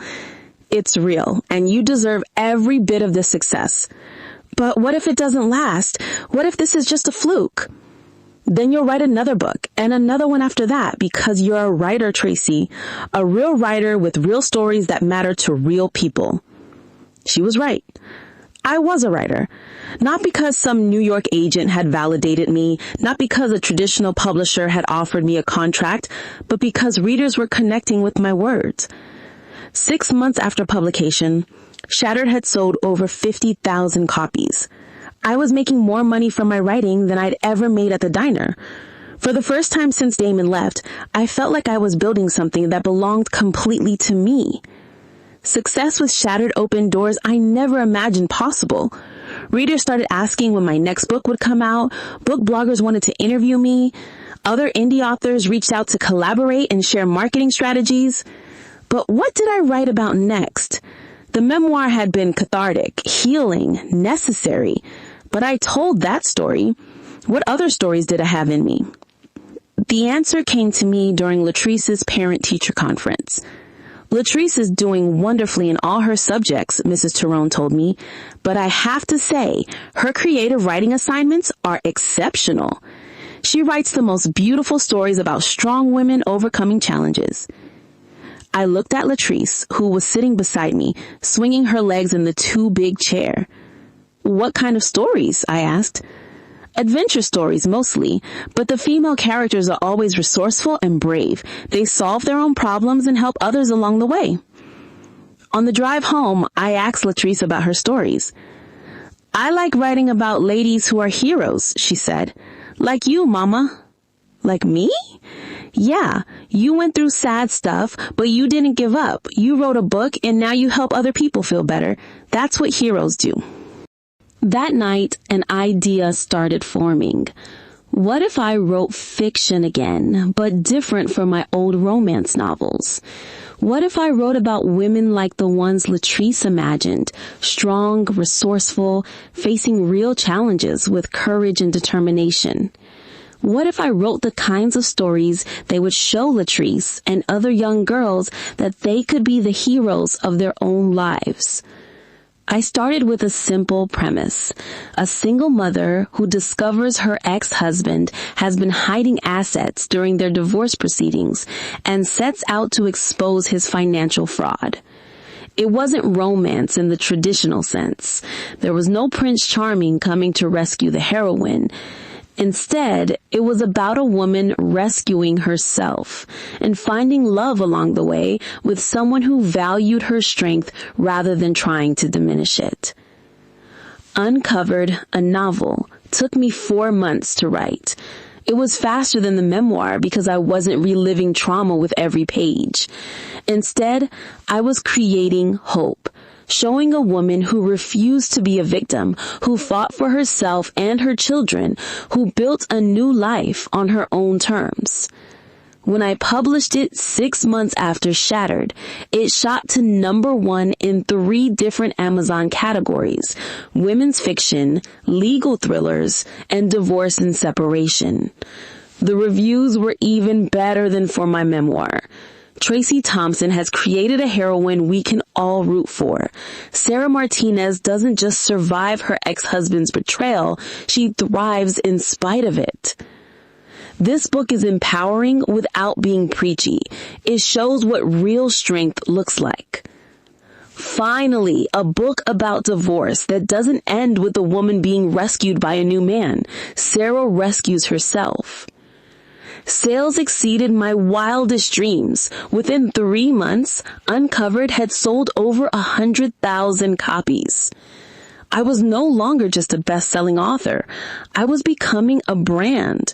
"It's real, and you deserve every bit of this success." "But what if it doesn't last? What if this is just a fluke?" "Then you'll write another book, and another one after that, because you're a writer, Tracy. A real writer with real stories that matter to real people." She was right. I was a writer. Not because some New York agent had validated me, not because a traditional publisher had offered me a contract, but because readers were connecting with my words. 6 months after publication, Shattered had sold over 50,000 copies. I was making more money from my writing than I'd ever made at the diner. For the first time since Damon left, I felt like I was building something that belonged completely to me. Success with Shattered opened doors I never imagined possible. Readers started asking when my next book would come out. Book bloggers wanted to interview me. Other indie authors reached out to collaborate and share marketing strategies. But what did I write about next? The memoir had been cathartic, healing, necessary. But I told that story. What other stories did I have in me? The answer came to me during Latrice's parent-teacher conference. Latrice is doing wonderfully in all her subjects, Mrs. Tyrone told me, but I have to say, her creative writing assignments are exceptional. She writes the most beautiful stories about strong women overcoming challenges. I looked at Latrice, who was sitting beside me, swinging her legs in the too big chair. What kind of stories? I asked. Adventure stories mostly, but the female characters are always resourceful and brave. They solve their own problems and help others along the way. On the drive home, I asked Latrice about her stories. I like writing about ladies who are heroes, she said. Like you, Mama. Like me? Yeah, you went through sad stuff, but you didn't give up. You wrote a book and now you help other people feel better. That's what heroes do. That night, an idea started forming. What if I wrote fiction again, but different from my old romance novels? What if I wrote about women like the ones Latrice imagined, strong, resourceful, facing real challenges with courage and determination? What if I wrote the kinds of stories they would show Latrice and other young girls that they could be the heroes of their own lives? I started with a simple premise. A single mother who discovers her ex-husband has been hiding assets during their divorce proceedings and sets out to expose his financial fraud. It wasn't romance in the traditional sense. There was no Prince Charming coming to rescue the heroine. Instead, it was about a woman rescuing herself and finding love along the way with someone who valued her strength rather than trying to diminish it. Uncovered, a novel, took me 4 months to write. It was faster than the memoir because I wasn't reliving trauma with every page. Instead, I was creating hope. Showing a woman who refused to be a victim, who fought for herself and her children, who built a new life on her own terms. When I published it 6 months after Shattered, it shot to #1 in 3 different Amazon categories: women's fiction, legal thrillers, and divorce and separation. The reviews were even better than for my memoir. Tracy Thompson has created a heroine we can all root for. Sarah Martinez doesn't just survive her ex-husband's betrayal, she thrives in spite of it. This book is empowering without being preachy. It shows what real strength looks like. Finally, a book about divorce that doesn't end with a woman being rescued by a new man. Sarah rescues herself. Sales exceeded my wildest dreams. Within 3 months, Uncovered had sold over 100,000 copies. I was no longer just a best-selling author. I was becoming a brand.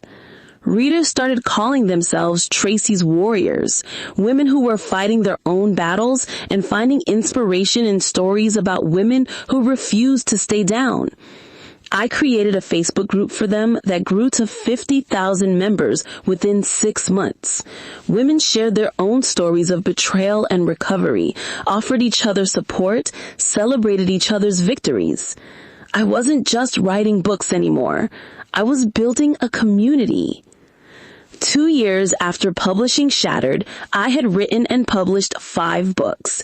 Readers started calling themselves Tracy's Warriors, women who were fighting their own battles and finding inspiration in stories about women who refused to stay down. I created a Facebook group for them that grew to 50,000 members within 6 months. Women shared their own stories of betrayal and recovery, offered each other support, celebrated each other's victories. I wasn't just writing books anymore. I was building a community. 2 years after publishing Shattered, I had written and published 5 books.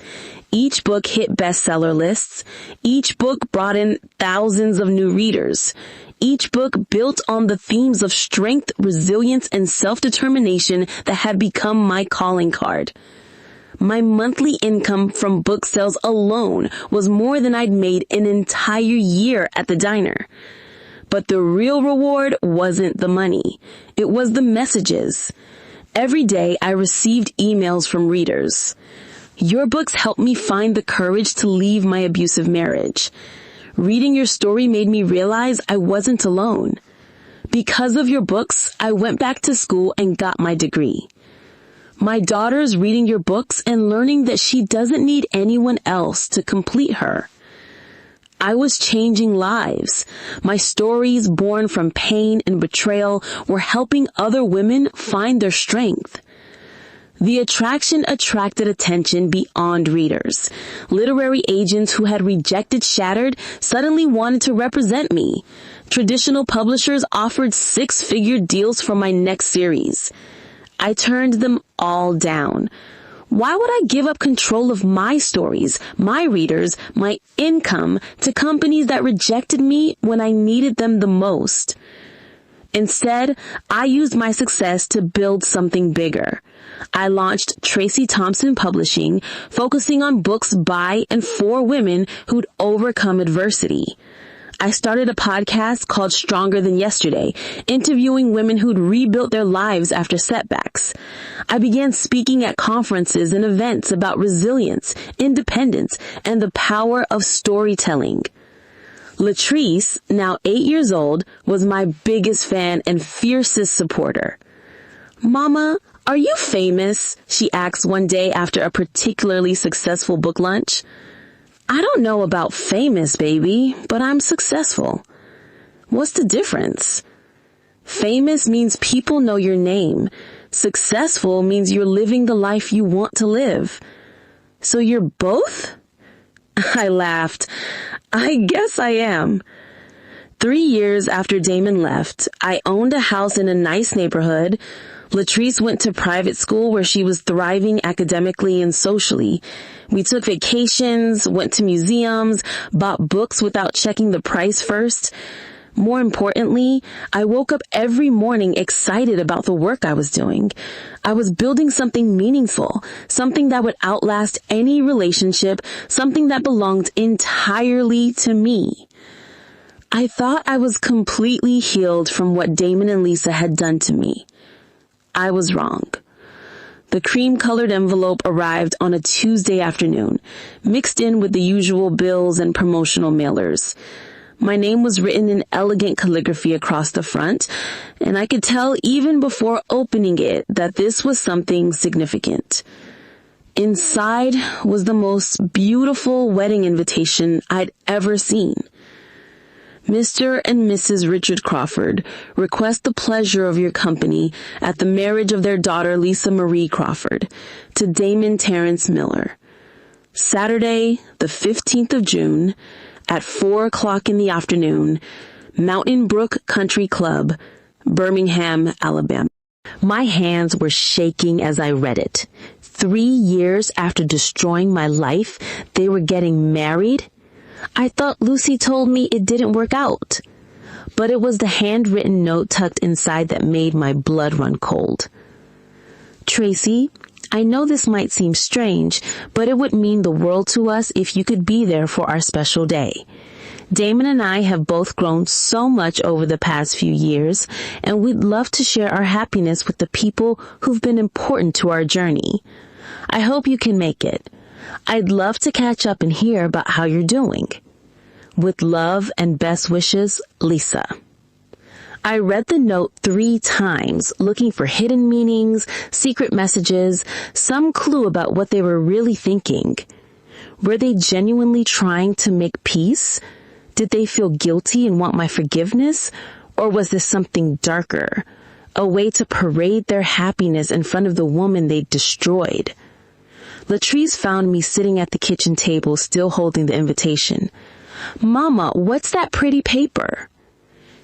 Each book hit bestseller lists. Each book brought in thousands of new readers. Each book built on the themes of strength, resilience, and self-determination that had become my calling card. My monthly income from book sales alone was more than I'd made an entire year at the diner. But the real reward wasn't the money. It was the messages. Every day I received emails from readers. Your books helped me find the courage to leave my abusive marriage. Reading your story made me realize I wasn't alone. Because of your books, I went back to school and got my degree. My daughter's reading your books and learning that she doesn't need anyone else to complete her. I was changing lives. My stories, born from pain and betrayal, were helping other women find their strength. The attraction attracted attention beyond readers. Literary agents who had rejected Shattered suddenly wanted to represent me. Traditional publishers offered six-figure deals for my next series. I turned them all down. Why would I give up control of my stories, my readers, my income to companies that rejected me when I needed them the most? Instead, I used my success to build something bigger. I launched Tracy Thompson Publishing, focusing on books by and for women who'd overcome adversity. I started a podcast called Stronger Than Yesterday, interviewing women who'd rebuilt their lives after setbacks. I began speaking at conferences and events about resilience, independence, and the power of storytelling. Latrice, now 8 years old, was my biggest fan and fiercest supporter. "Mama, are you famous?" she asked one day after a particularly successful book lunch. "I don't know about famous, baby, but I'm successful." "What's the difference?" "Famous means people know your name. Successful means you're living the life you want to live." "So you're both?" I laughed. "I guess I am." 3 years after Damon left, I owned a house in a nice neighborhood. Latrice went to private school where she was thriving academically and socially. We took vacations, went to museums, bought books without checking the price first. More importantly, I woke up every morning excited about the work I was doing. I was building something meaningful, something that would outlast any relationship, something that belonged entirely to me. I thought I was completely healed from what Damon and Lisa had done to me. I was wrong. The cream-colored envelope arrived on a Tuesday afternoon, mixed in with the usual bills and promotional mailers. My name was written in elegant calligraphy across the front, and I could tell even before opening it that this was something significant. Inside was the most beautiful wedding invitation I'd ever seen. "Mr. and Mrs. Richard Crawford request the pleasure of your company at the marriage of their daughter Lisa Marie Crawford to Damon Terrence Miller. Saturday, the 15th of June, at 4 o'clock in the afternoon, Mountain Brook Country Club, Birmingham, Alabama." My hands were shaking as I read it. 3 years after destroying my life, they were getting married? I thought Lucy told me it didn't work out. But it was the handwritten note tucked inside that made my blood run cold. "Tracy, I know this might seem strange, but it would mean the world to us if you could be there for our special day. Damon and I have both grown so much over the past few years, and we'd love to share our happiness with the people who've been important to our journey. I hope you can make it. I'd love to catch up and hear about how you're doing. With love and best wishes, Lisa." I read the note 3 times, looking for hidden meanings, secret messages, some clue about what they were really thinking. Were they genuinely trying to make peace? Did they feel guilty and want my forgiveness? Or was this something darker, a way to parade their happiness in front of the woman they'd destroyed? Latrice found me sitting at the kitchen table, still holding the invitation. "Mama, what's that pretty paper?"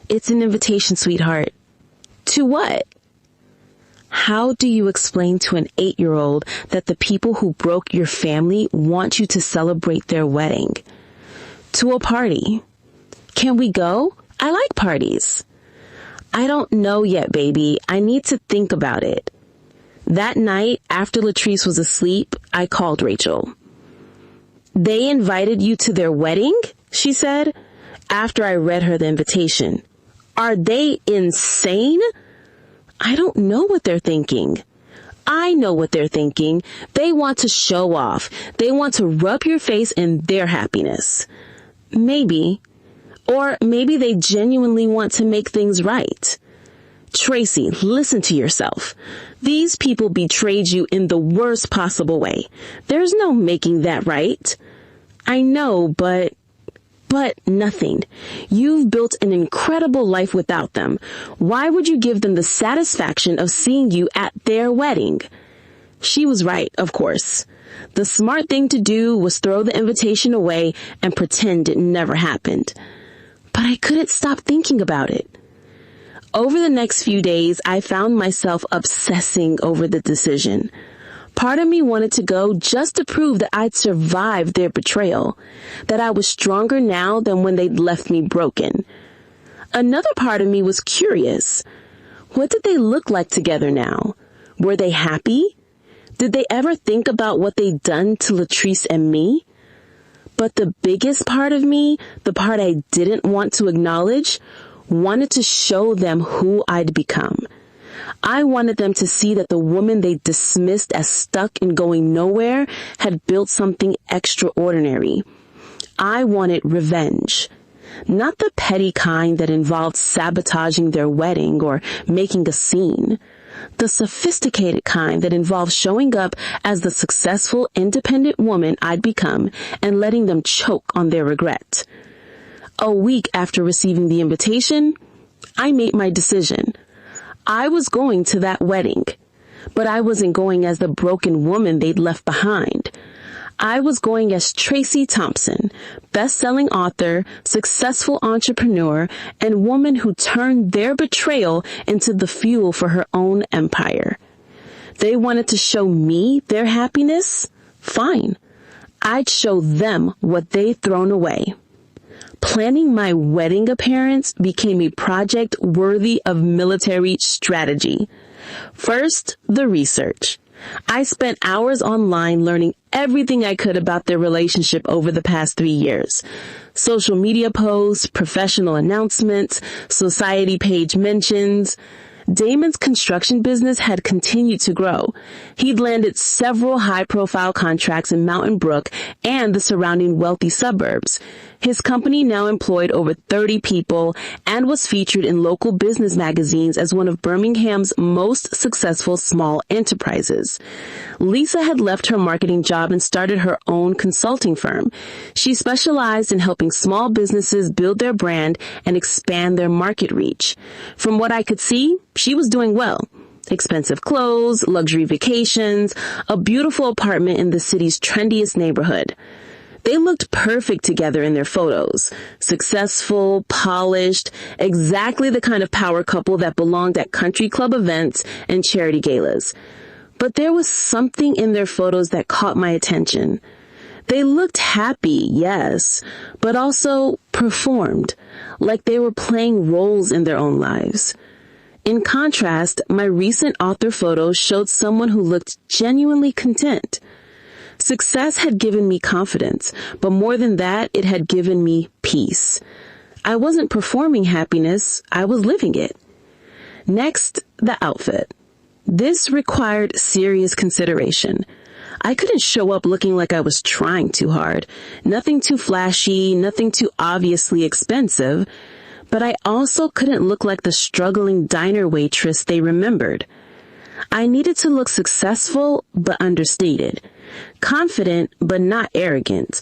"It's an invitation, sweetheart." "To what?" How do you explain to an 8-year-old that the people who broke your family want you to celebrate their wedding? "To a party." "Can we go? I like parties." "I don't know yet, baby. I need to think about it." That night, after Latrice was asleep, I called Rachel. "They invited you to their wedding?" she said, after I read her the invitation. "Are they insane?" "I don't know what they're thinking." "I know what they're thinking. They want to show off. They want to rub your face in their happiness." "Maybe. Or maybe they genuinely want to make things right." "Tracy, listen to yourself. These people betrayed you in the worst possible way. There's no making that right." "I know, but nothing. You've built an incredible life without them. Why would you give them the satisfaction of seeing you at their wedding?" She was right, of course. The smart thing to do was throw the invitation away and pretend it never happened. But I couldn't stop thinking about it. Over the next few days, I found myself obsessing over the decision. Part of me wanted to go just to prove that I'd survived their betrayal, that I was stronger now than when they'd left me broken. Another part of me was curious. What did they look like together now? Were they happy? Did they ever think about what they'd done to Latrice and me? But the biggest part of me, the part I didn't want to acknowledge, wanted to show them who I'd become. I wanted them to see that the woman they dismissed as stuck and going nowhere had built something extraordinary. I wanted revenge. Not the petty kind that involved sabotaging their wedding or making a scene. The sophisticated kind that involved showing up as the successful, independent woman I'd become and letting them choke on their regret. A week after receiving the invitation, I made my decision. I was going to that wedding, but I wasn't going as the broken woman they'd left behind. I was going as Tracy Thompson, best-selling author, successful entrepreneur, and woman who turned their betrayal into the fuel for her own empire. They wanted to show me their happiness? Fine. I'd show them what they'd thrown away. Planning my wedding appearance became a project worthy of military strategy. First, the research. I spent hours online learning everything I could about their relationship over the past 3 years. Social media posts, professional announcements, society page mentions. Damon's construction business had continued to grow. He'd landed several high-profile contracts in Mountain Brook and the surrounding wealthy suburbs. His company now employed over 30 people and was featured in local business magazines as one of Birmingham's most successful small enterprises. Lisa had left her marketing job and started her own consulting firm. She specialized in helping small businesses build their brand and expand their market reach. From what I could see, she was doing well. Expensive clothes, luxury vacations, a beautiful apartment in the city's trendiest neighborhood. They looked perfect together in their photos. Successful, polished, exactly the kind of power couple that belonged at country club events and charity galas. But there was something in their photos that caught my attention. They looked happy, yes, but also performed, like they were playing roles in their own lives. In contrast, my recent author photos showed someone who looked genuinely content. Success had given me confidence, but more than that, it had given me peace. I wasn't performing happiness, I was living it. Next, the outfit. This required serious consideration. I couldn't show up looking like I was trying too hard. Nothing too flashy, nothing too obviously expensive. But I also couldn't look like the struggling diner waitress they remembered. I needed to look successful, but understated. Confident, but not arrogant.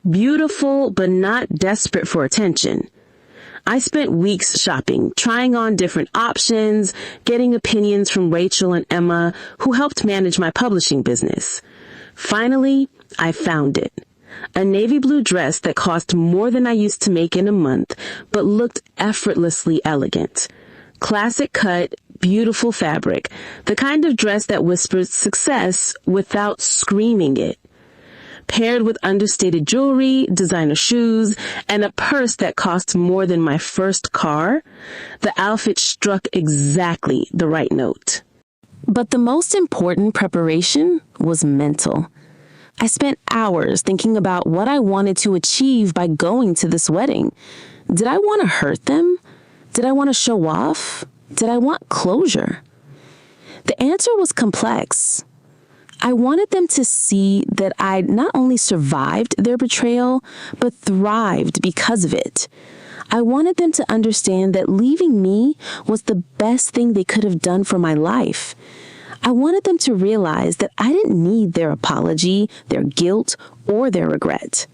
Beautiful, but not desperate for attention. I spent weeks shopping, trying on different options, getting opinions from Rachel and Emma, who helped manage my publishing business. Finally, I found it. A navy blue dress that cost more than I used to make in a month, but looked effortlessly elegant. Classic cut, beautiful fabric, the kind of dress that whispers success without screaming it. Paired with understated jewelry, designer shoes, and a purse that cost more than my first car, the outfit struck exactly the right note. But the most important preparation was mental. I spent hours thinking about what I wanted to achieve by going to this wedding. Did I want to hurt them? Did I want to show off? Did I want closure? The answer was complex. I wanted them to see that I'd not only survived their betrayal, but thrived because of it. I wanted them to understand that leaving me was the best thing they could have done for my life. I wanted them to realize that I didn't need their apology, their guilt, or their regret.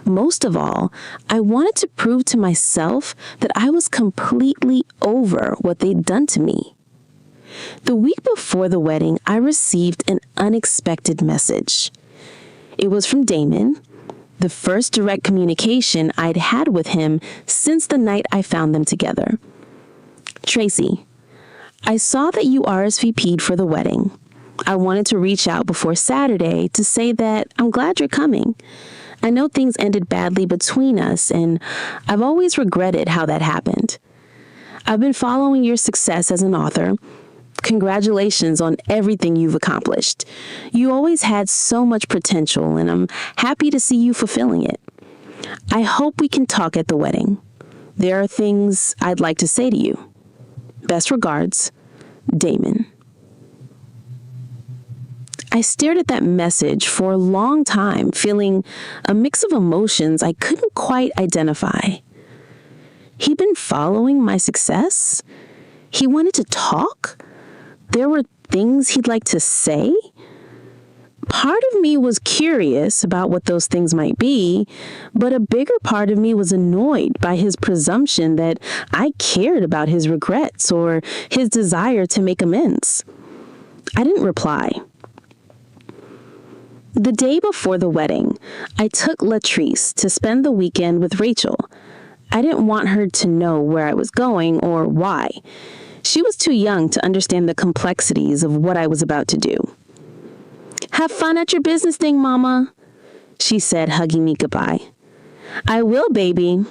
Most of all, I wanted to prove to myself that I was completely over what they'd done to me. The week before the wedding, I received an unexpected message. It was from Damon, the first direct communication I'd had with him since the night I found them together. Tracy, I saw that you RSVP'd for the wedding. I wanted to reach out before Saturday to say that I'm glad you're coming. I know things ended badly between us, and I've always regretted how that happened. I've been following your success as an author. Congratulations on everything you've accomplished. You always had so much potential, and I'm happy to see you fulfilling it. I hope we can talk at the wedding. There are things I'd like to say to you. Best regards, Damon. I stared at that message for a long time, feeling a mix of emotions I couldn't quite identify. He'd been following my success? He wanted to talk? There were things he'd like to say? Part of me was curious about what those things might be, but a bigger part of me was annoyed by his presumption that I cared about his regrets or his desire to make amends. I didn't reply. The day before the wedding, I took Latrice to spend the weekend with Rachel. I didn't want her to know where I was going or why. She was too young to understand the complexities of what I was about to do. Have fun at your business thing, Mama, she said, hugging me goodbye. I will, baby.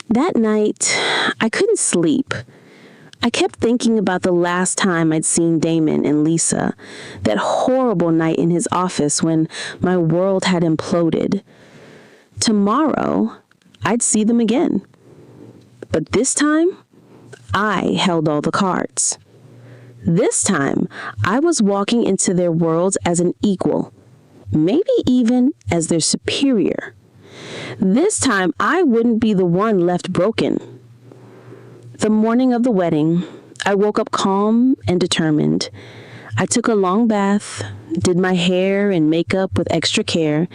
That night, I couldn't sleep. I kept thinking about the last time I'd seen Damon and Lisa, that horrible night in his office when my world had imploded. Tomorrow, I'd see them again. But this time, I held all the cards. This time, I was walking into their worlds as an equal, maybe even as their superior. This time, I wouldn't be the one left broken. The morning of the wedding, I woke up calm and determined. I took a long bath, did my hair and makeup with extra care,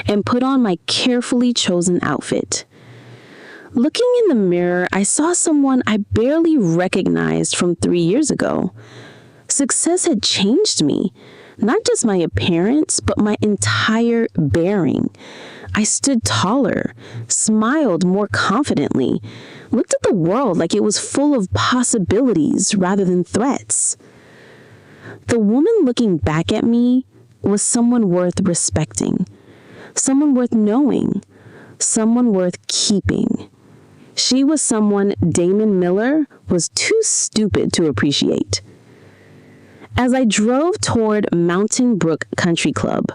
and put on my carefully chosen outfit. Looking in the mirror, I saw someone I barely recognized from 3 years ago. Success had changed me, not just my appearance, but my entire bearing. I stood taller, smiled more confidently, looked at the world like it was full of possibilities rather than threats. The woman looking back at me was someone worth respecting, someone worth knowing, someone worth keeping. She was someone Damon Miller was too stupid to appreciate. As I drove toward Mountain Brook Country Club,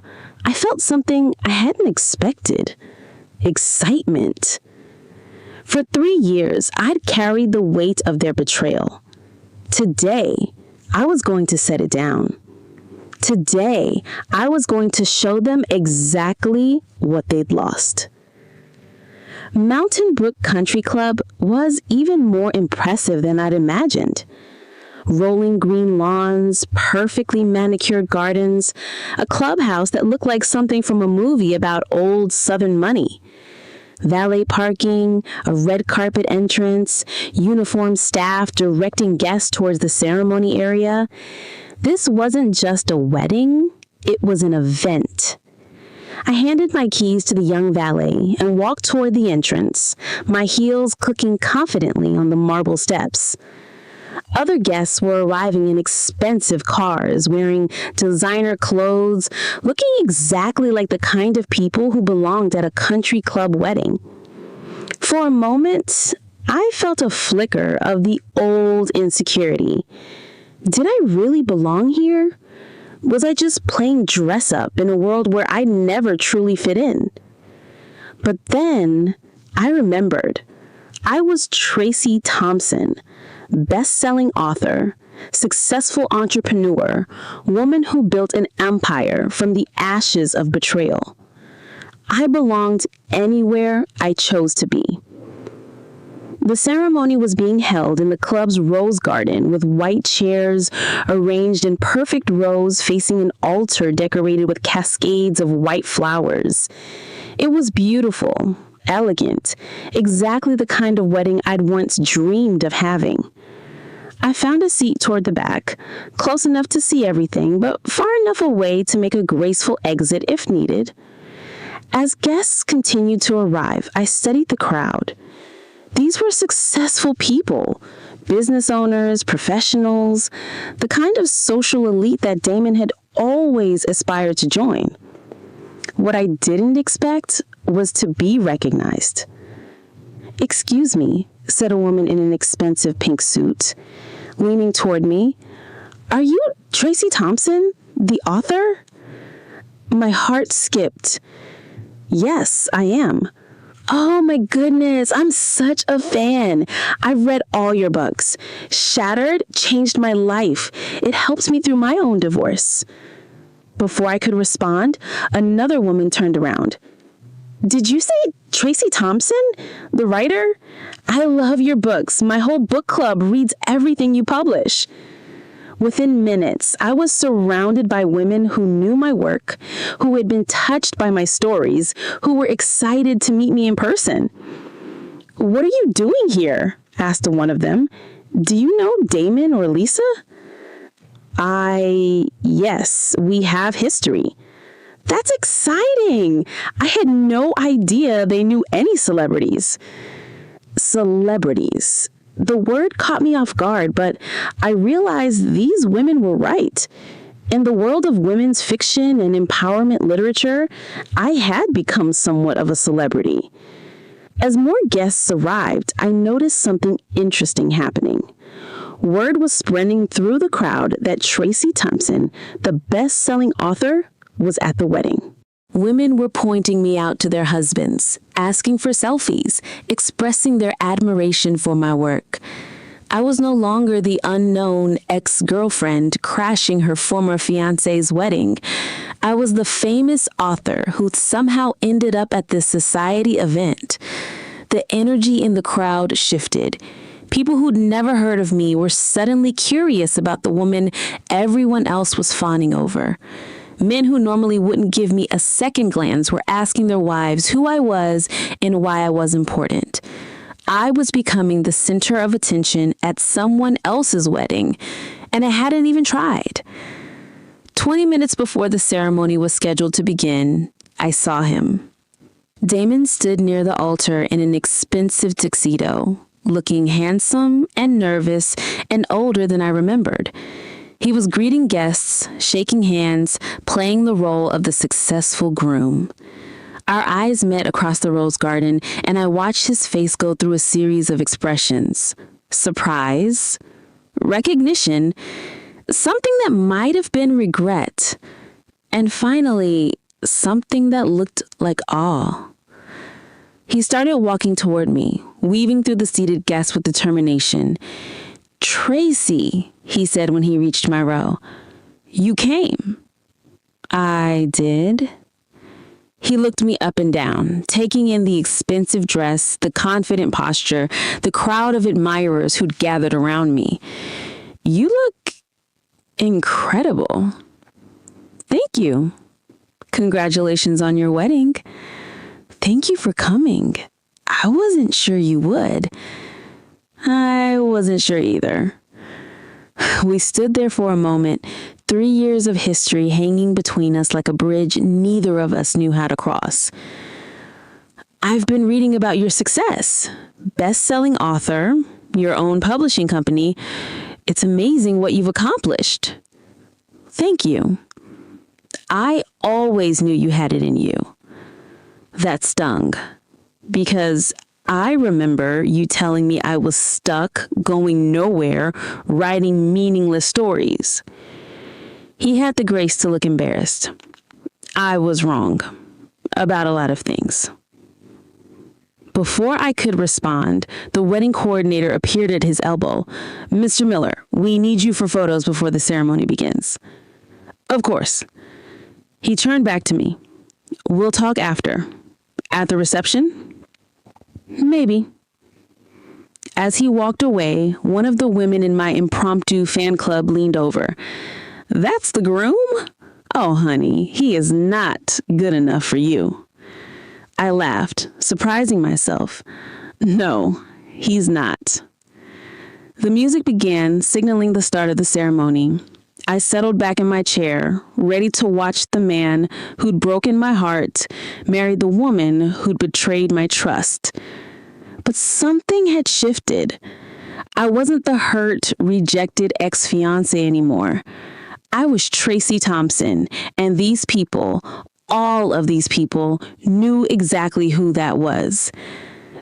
I felt something I hadn't expected. Excitement. For 3 years, I'd carried the weight of their betrayal. Today, I was going to set it down. Today, I was going to show them exactly what they'd lost. Mountain Brook Country Club was even more impressive than I'd imagined. Rolling green lawns, perfectly manicured gardens, a clubhouse that looked like something from a movie about old Southern money. Valet parking, a red carpet entrance, uniformed staff directing guests towards the ceremony area. This wasn't just a wedding, it was an event. I handed my keys to the young valet and walked toward the entrance, my heels clicking confidently on the marble steps. Other guests were arriving in expensive cars, wearing designer clothes, looking exactly like the kind of people who belonged at a country club wedding. For a moment, I felt a flicker of the old insecurity. Did I really belong here? Was I just playing dress up in a world where I never truly fit in? But then I remembered. I was Tracy Thompson, best-selling author, successful entrepreneur, woman who built an empire from the ashes of betrayal. I belonged anywhere I chose to be. The ceremony was being held in the club's rose garden with white chairs arranged in perfect rows facing an altar decorated with cascades of white flowers. It was beautiful, elegant, exactly the kind of wedding I'd once dreamed of having. I found a seat toward the back, close enough to see everything, but far enough away to make a graceful exit if needed. As guests continued to arrive, I studied the crowd. These were successful people, business owners, professionals, the kind of social elite that Damon had always aspired to join. What I didn't expect was to be recognized. "Excuse me," said a woman in an expensive pink suit, leaning toward me. "Are you Tracy Thompson, the author?" My heart skipped. "Yes, I am." "Oh my goodness, I'm such a fan. I've read all your books. Shattered changed my life. It helped me through my own divorce." Before I could respond, another woman turned around. "Did you say Tracy Thompson, the writer? I love your books. My whole book club reads everything you publish." Within minutes, I was surrounded by women who knew my work, who had been touched by my stories, who were excited to meet me in person. "What are you doing here?" asked one of them. "Do you know Damon or Lisa?" Yes, we have history." "That's exciting. I had no idea they knew any celebrities." Celebrities. The word caught me off guard, but I realized these women were right. In the world of women's fiction and empowerment literature, I had become somewhat of a celebrity. As more guests arrived, I noticed something interesting happening. Word was spreading through the crowd that Tracy Thompson, the best-selling author, was at the wedding. Women were pointing me out to their husbands, asking for selfies, expressing their admiration for my work. I was no longer the unknown ex-girlfriend crashing her former fiancé's wedding. I was the famous author who somehow ended up at this society event. The energy in the crowd shifted. People who'd never heard of me were suddenly curious about the woman everyone else was fawning over. Men who normally wouldn't give me a second glance were asking their wives who I was and why I was important. I was becoming the center of attention at someone else's wedding, and I hadn't even tried. 20 minutes before the ceremony was scheduled to begin, I saw him. Damon stood near the altar in an expensive tuxedo, looking handsome and nervous and older than I remembered. He was greeting guests, shaking hands, playing the role of the successful groom. Our eyes met across the rose garden, and I watched his face go through a series of expressions. Surprise, recognition, something that might have been regret, and finally, something that looked like awe. He started walking toward me, weaving through the seated guests with determination. "Tracy," he said when he reached my row, "you came." I did. He looked me up and down, taking in the expensive dress, the confident posture, the crowd of admirers who'd gathered around me. "You look incredible." "Thank you. Congratulations on your wedding." "Thank you for coming. I wasn't sure you would." I wasn't sure either. We stood there for a moment, 3 years of history hanging between us like a bridge neither of us knew how to cross. "I've been reading about your success. Best-selling author, your own publishing company. It's amazing what you've accomplished." "Thank you. I always knew you had it in you." That stung, because I remember you telling me I was stuck, going nowhere, writing meaningless stories. He had the grace to look embarrassed. I was wrong about a lot of things. Before I could respond, the wedding coordinator appeared at his elbow. Mr. Miller, we need you for photos before the ceremony begins. Of course. He turned back to me. We'll talk after. At the reception? Maybe. As he walked away, one of the women in my impromptu fan club leaned over. That's the groom? Oh, honey, he is not good enough for you. I laughed, surprising myself. No, he's not. The music began, signaling the start of the ceremony. I settled back in my chair, ready to watch the man who'd broken my heart marry the woman who'd betrayed my trust. But something had shifted. I wasn't the hurt, rejected ex-fiancé anymore. I was Tracy Thompson, and these people, all of these people, knew exactly who that was.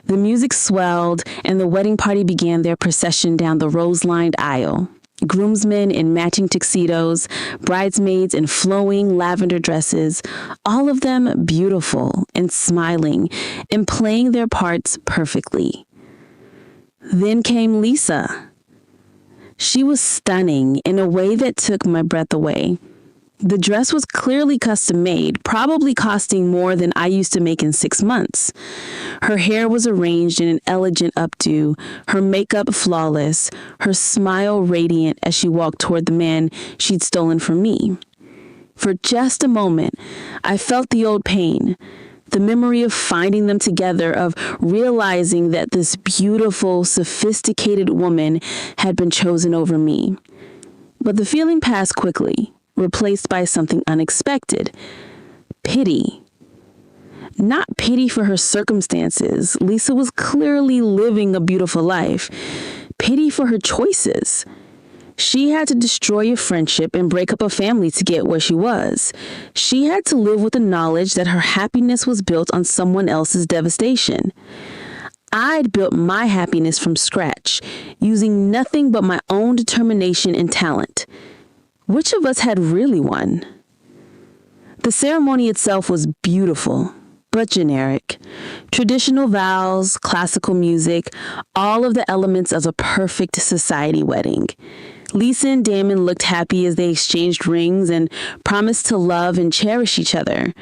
The music swelled, and the wedding party began their procession down the rose-lined aisle. Groomsmen in matching tuxedos, bridesmaids in flowing lavender dresses, all of them beautiful and smiling and playing their parts perfectly. Then came Lisa. She was stunning in a way that took my breath away. The dress was clearly custom made, probably costing more than I used to make in 6 months. Her hair was arranged in an elegant updo, her makeup flawless, her smile radiant as she walked toward the man she'd stolen from me. For just a moment, I felt the old pain, the memory of finding them together, of realizing that this beautiful, sophisticated woman had been chosen over me. But the feeling passed quickly, replaced by something unexpected. Pity. Not pity for her circumstances. Lisa was clearly living a beautiful life. Pity for her choices. She had to destroy a friendship and break up a family to get where she was. She had to live with the knowledge that her happiness was built on someone else's devastation. I'd built my happiness from scratch, using nothing but my own determination and talent. Which of us had really won? The ceremony itself was beautiful, but generic. Traditional vows, classical music, all of the elements of a perfect society wedding. Lisa and Damon looked happy as they exchanged rings and promised to love and cherish each other.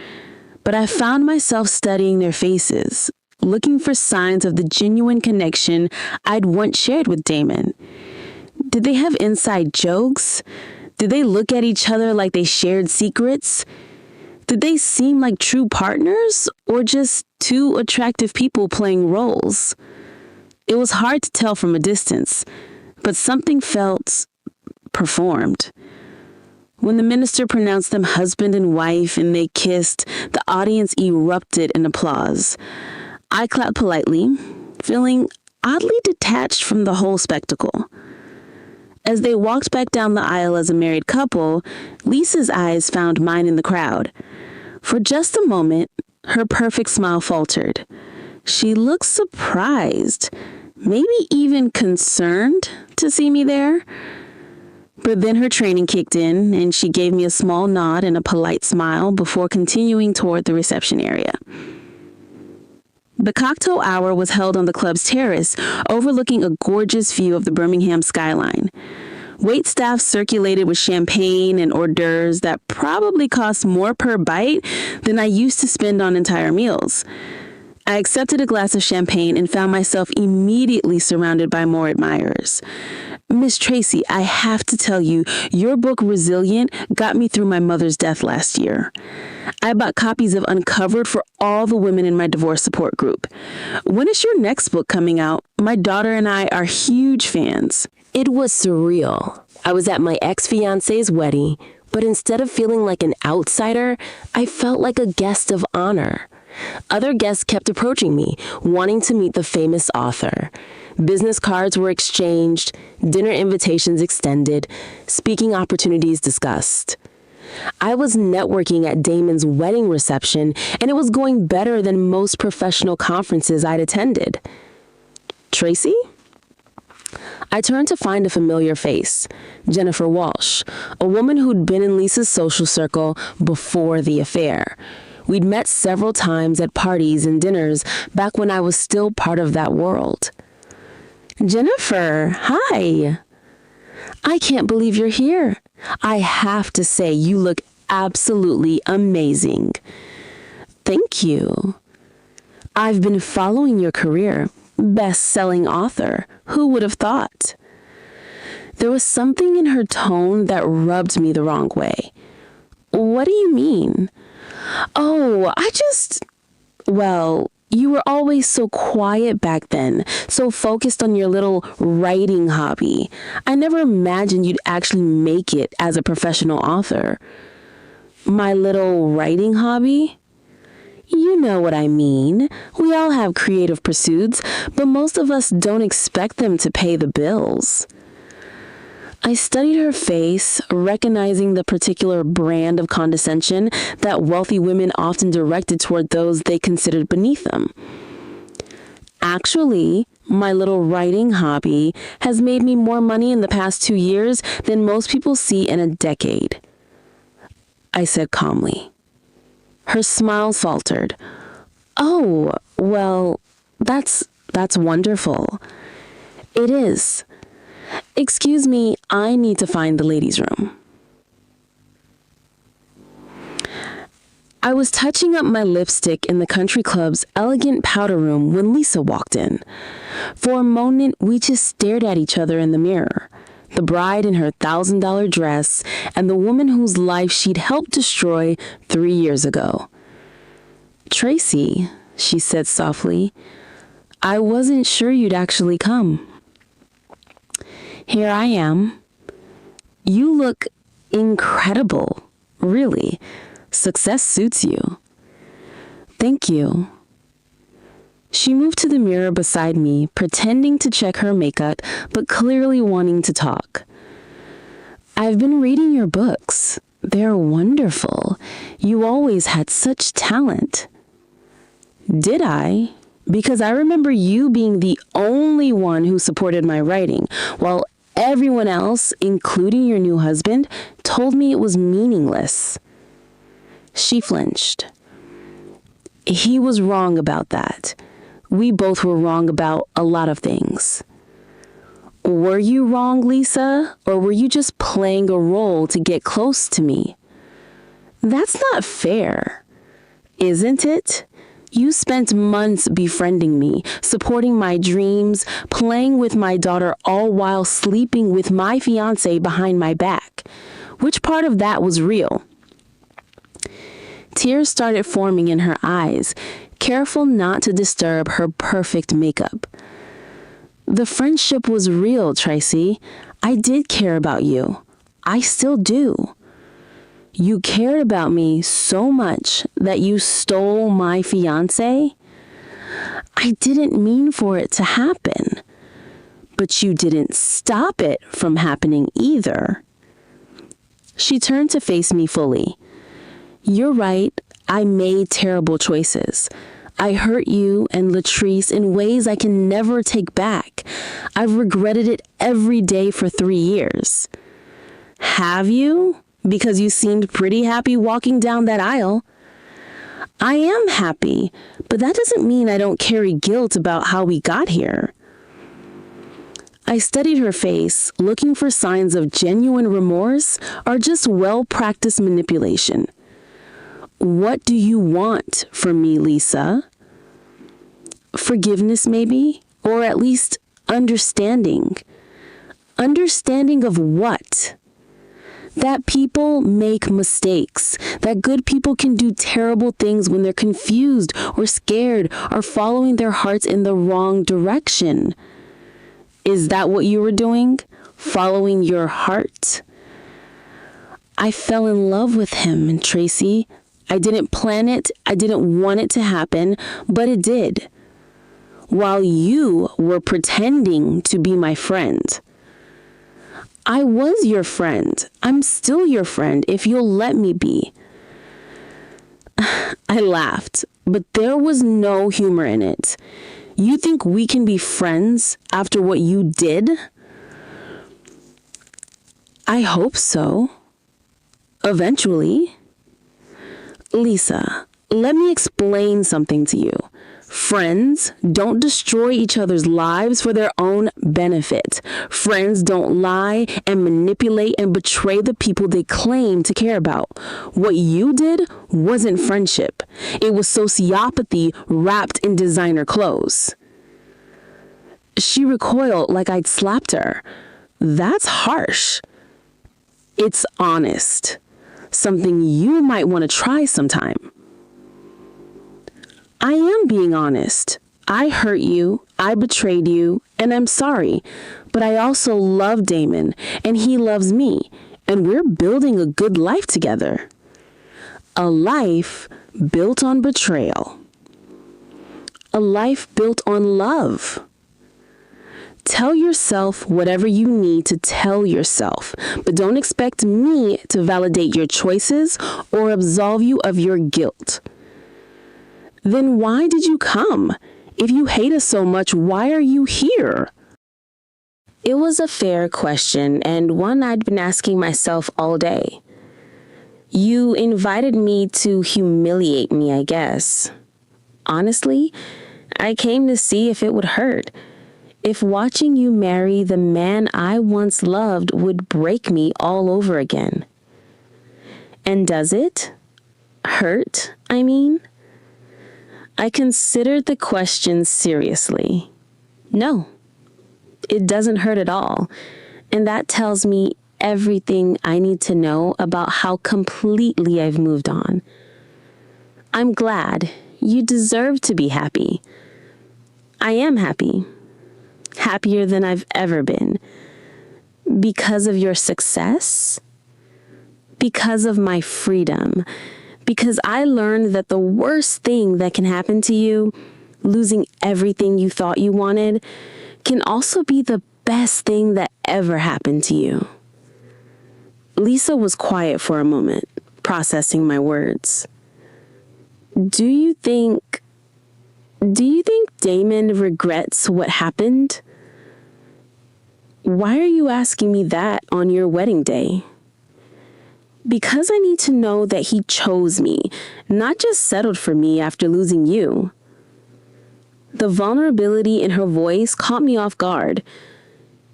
But I found myself studying their faces, looking for signs of the genuine connection I'd once shared with Damon. Did they have inside jokes? Did they look at each other like they shared secrets? Did they seem like true partners or just two attractive people playing roles? It was hard to tell from a distance, but something felt performed. When the minister pronounced them husband and wife and they kissed, the audience erupted in applause. I clapped politely, feeling oddly detached from the whole spectacle. As they walked back down the aisle as a married couple, Lisa's eyes found mine in the crowd. For just a moment, her perfect smile faltered. She looked surprised, maybe even concerned to see me there. But then her training kicked in, and she gave me a small nod and a polite smile before continuing toward the reception area. The cocktail hour was held on the club's terrace, overlooking a gorgeous view of the Birmingham skyline. Waitstaff circulated with champagne and hors d'oeuvres that probably cost more per bite than I used to spend on entire meals. I accepted a glass of champagne and found myself immediately surrounded by more admirers. Miss Tracy, I have to tell you, your book, Resilient, got me through my mother's death last year. I bought copies of Uncovered for all the women in my divorce support group. When is your next book coming out? My daughter and I are huge fans. It was surreal. I was at my ex-fiance's wedding, but instead of feeling like an outsider, I felt like a guest of honor. Other guests kept approaching me, wanting to meet the famous author. Business cards were exchanged, dinner invitations extended, speaking opportunities discussed. I was networking at Damon's wedding reception, and it was going better than most professional conferences I'd attended. Tracy? I turned to find a familiar face, Jennifer Walsh, a woman who'd been in Lisa's social circle before the affair. We'd met several times at parties and dinners back when I was still part of that world. Jennifer, hi. I can't believe you're here. I have to say, you look absolutely amazing. Thank you. I've been following your career. Best-selling author. Who would have thought? There was something in her tone that rubbed me the wrong way. What do you mean? Oh, well, you were always so quiet back then, so focused on your little writing hobby. I never imagined you'd actually make it as a professional author. My little writing hobby? You know what I mean. We all have creative pursuits, but most of us don't expect them to pay the bills. I studied her face, recognizing the particular brand of condescension that wealthy women often directed toward those they considered beneath them. Actually, my little writing hobby has made me more money in the past 2 years than most people see in a decade, I said calmly. Her smile faltered. Oh, well, that's wonderful. It is. Excuse me, I need to find the ladies' room. I was touching up my lipstick in the country club's elegant powder room when Lisa walked in. For a moment, we just stared at each other in the mirror. The bride in her $1,000 dress and the woman whose life she'd helped destroy 3 years ago. Tracy, she said softly, I wasn't sure you'd actually come. Here I am. You look incredible, really. Success suits you. Thank you. She moved to the mirror beside me, pretending to check her makeup, but clearly wanting to talk. I've been reading your books. They're wonderful. You always had such talent. Did I? Because I remember you being the only one who supported my writing, while everyone else, including your new husband, told me it was meaningless. She flinched. He was wrong about that. We both were wrong about a lot of things. Were you wrong, Lisa? Or were you just playing a role to get close to me? That's not fair, isn't it? You spent months befriending me, supporting my dreams, playing with my daughter, all while sleeping with my fiancé behind my back. Which part of that was real? Tears started forming in her eyes, careful not to disturb her perfect makeup. The friendship was real, Tracy. I did care about you. I still do. You cared about me so much that you stole my fiancé? I didn't mean for it to happen. But you didn't stop it from happening either. She turned to face me fully. You're right, I made terrible choices. I hurt you and Latrice in ways I can never take back. I've regretted it every day for 3 years. Have you? Because you seemed pretty happy walking down that aisle. I am happy, but that doesn't mean I don't carry guilt about how we got here. I studied her face, looking for signs of genuine remorse or just well-practiced manipulation. What do you want from me, Lisa? Forgiveness, maybe? Or at least understanding. Understanding of what? That people make mistakes, that good people can do terrible things when they're confused or scared or following their hearts in the wrong direction. Is that what you were doing? Following your heart? I fell in love with him, and Tracy. I didn't plan it, I didn't want it to happen, but it did. While you were pretending to be my friend. I was your friend. I'm still your friend if you'll let me be. I laughed, but there was no humor in it. You think we can be friends after what you did? I hope so. Eventually. Lisa, let me explain something to you. Friends don't destroy each other's lives for their own benefit. Friends don't lie and manipulate and betray the people they claim to care about. What you did wasn't friendship. It was sociopathy wrapped in designer clothes. She recoiled like I'd slapped her. That's harsh. It's honest. Something you might want to try sometime. I am being honest. I hurt you, I betrayed you, and I'm sorry. But I also love Damon, and he loves me, and we're building a good life together. A life built on betrayal. A life built on love. Tell yourself whatever you need to tell yourself, but don't expect me to validate your choices or absolve you of your guilt. Then why did you come? If you hate us so much, why are you here? It was a fair question and one I'd been asking myself all day. You invited me to humiliate me, I guess. Honestly, I came to see if it would hurt. If watching you marry the man I once loved would break me all over again. And does it? Hurt, I mean? I considered the question seriously. No, it doesn't hurt at all. And that tells me everything I need to know about how completely I've moved on. I'm glad. You deserve to be happy. I am happy. Happier than I've ever been. Because of your success? Because of my freedom. Because I learned that the worst thing that can happen to you, losing everything you thought you wanted, can also be the best thing that ever happened to you. Lisa was quiet for a moment, processing my words. Do you think Damon regrets what happened? Why are you asking me that on your wedding day? Because I need to know that he chose me, not just settled for me after losing you. The vulnerability in her voice caught me off guard.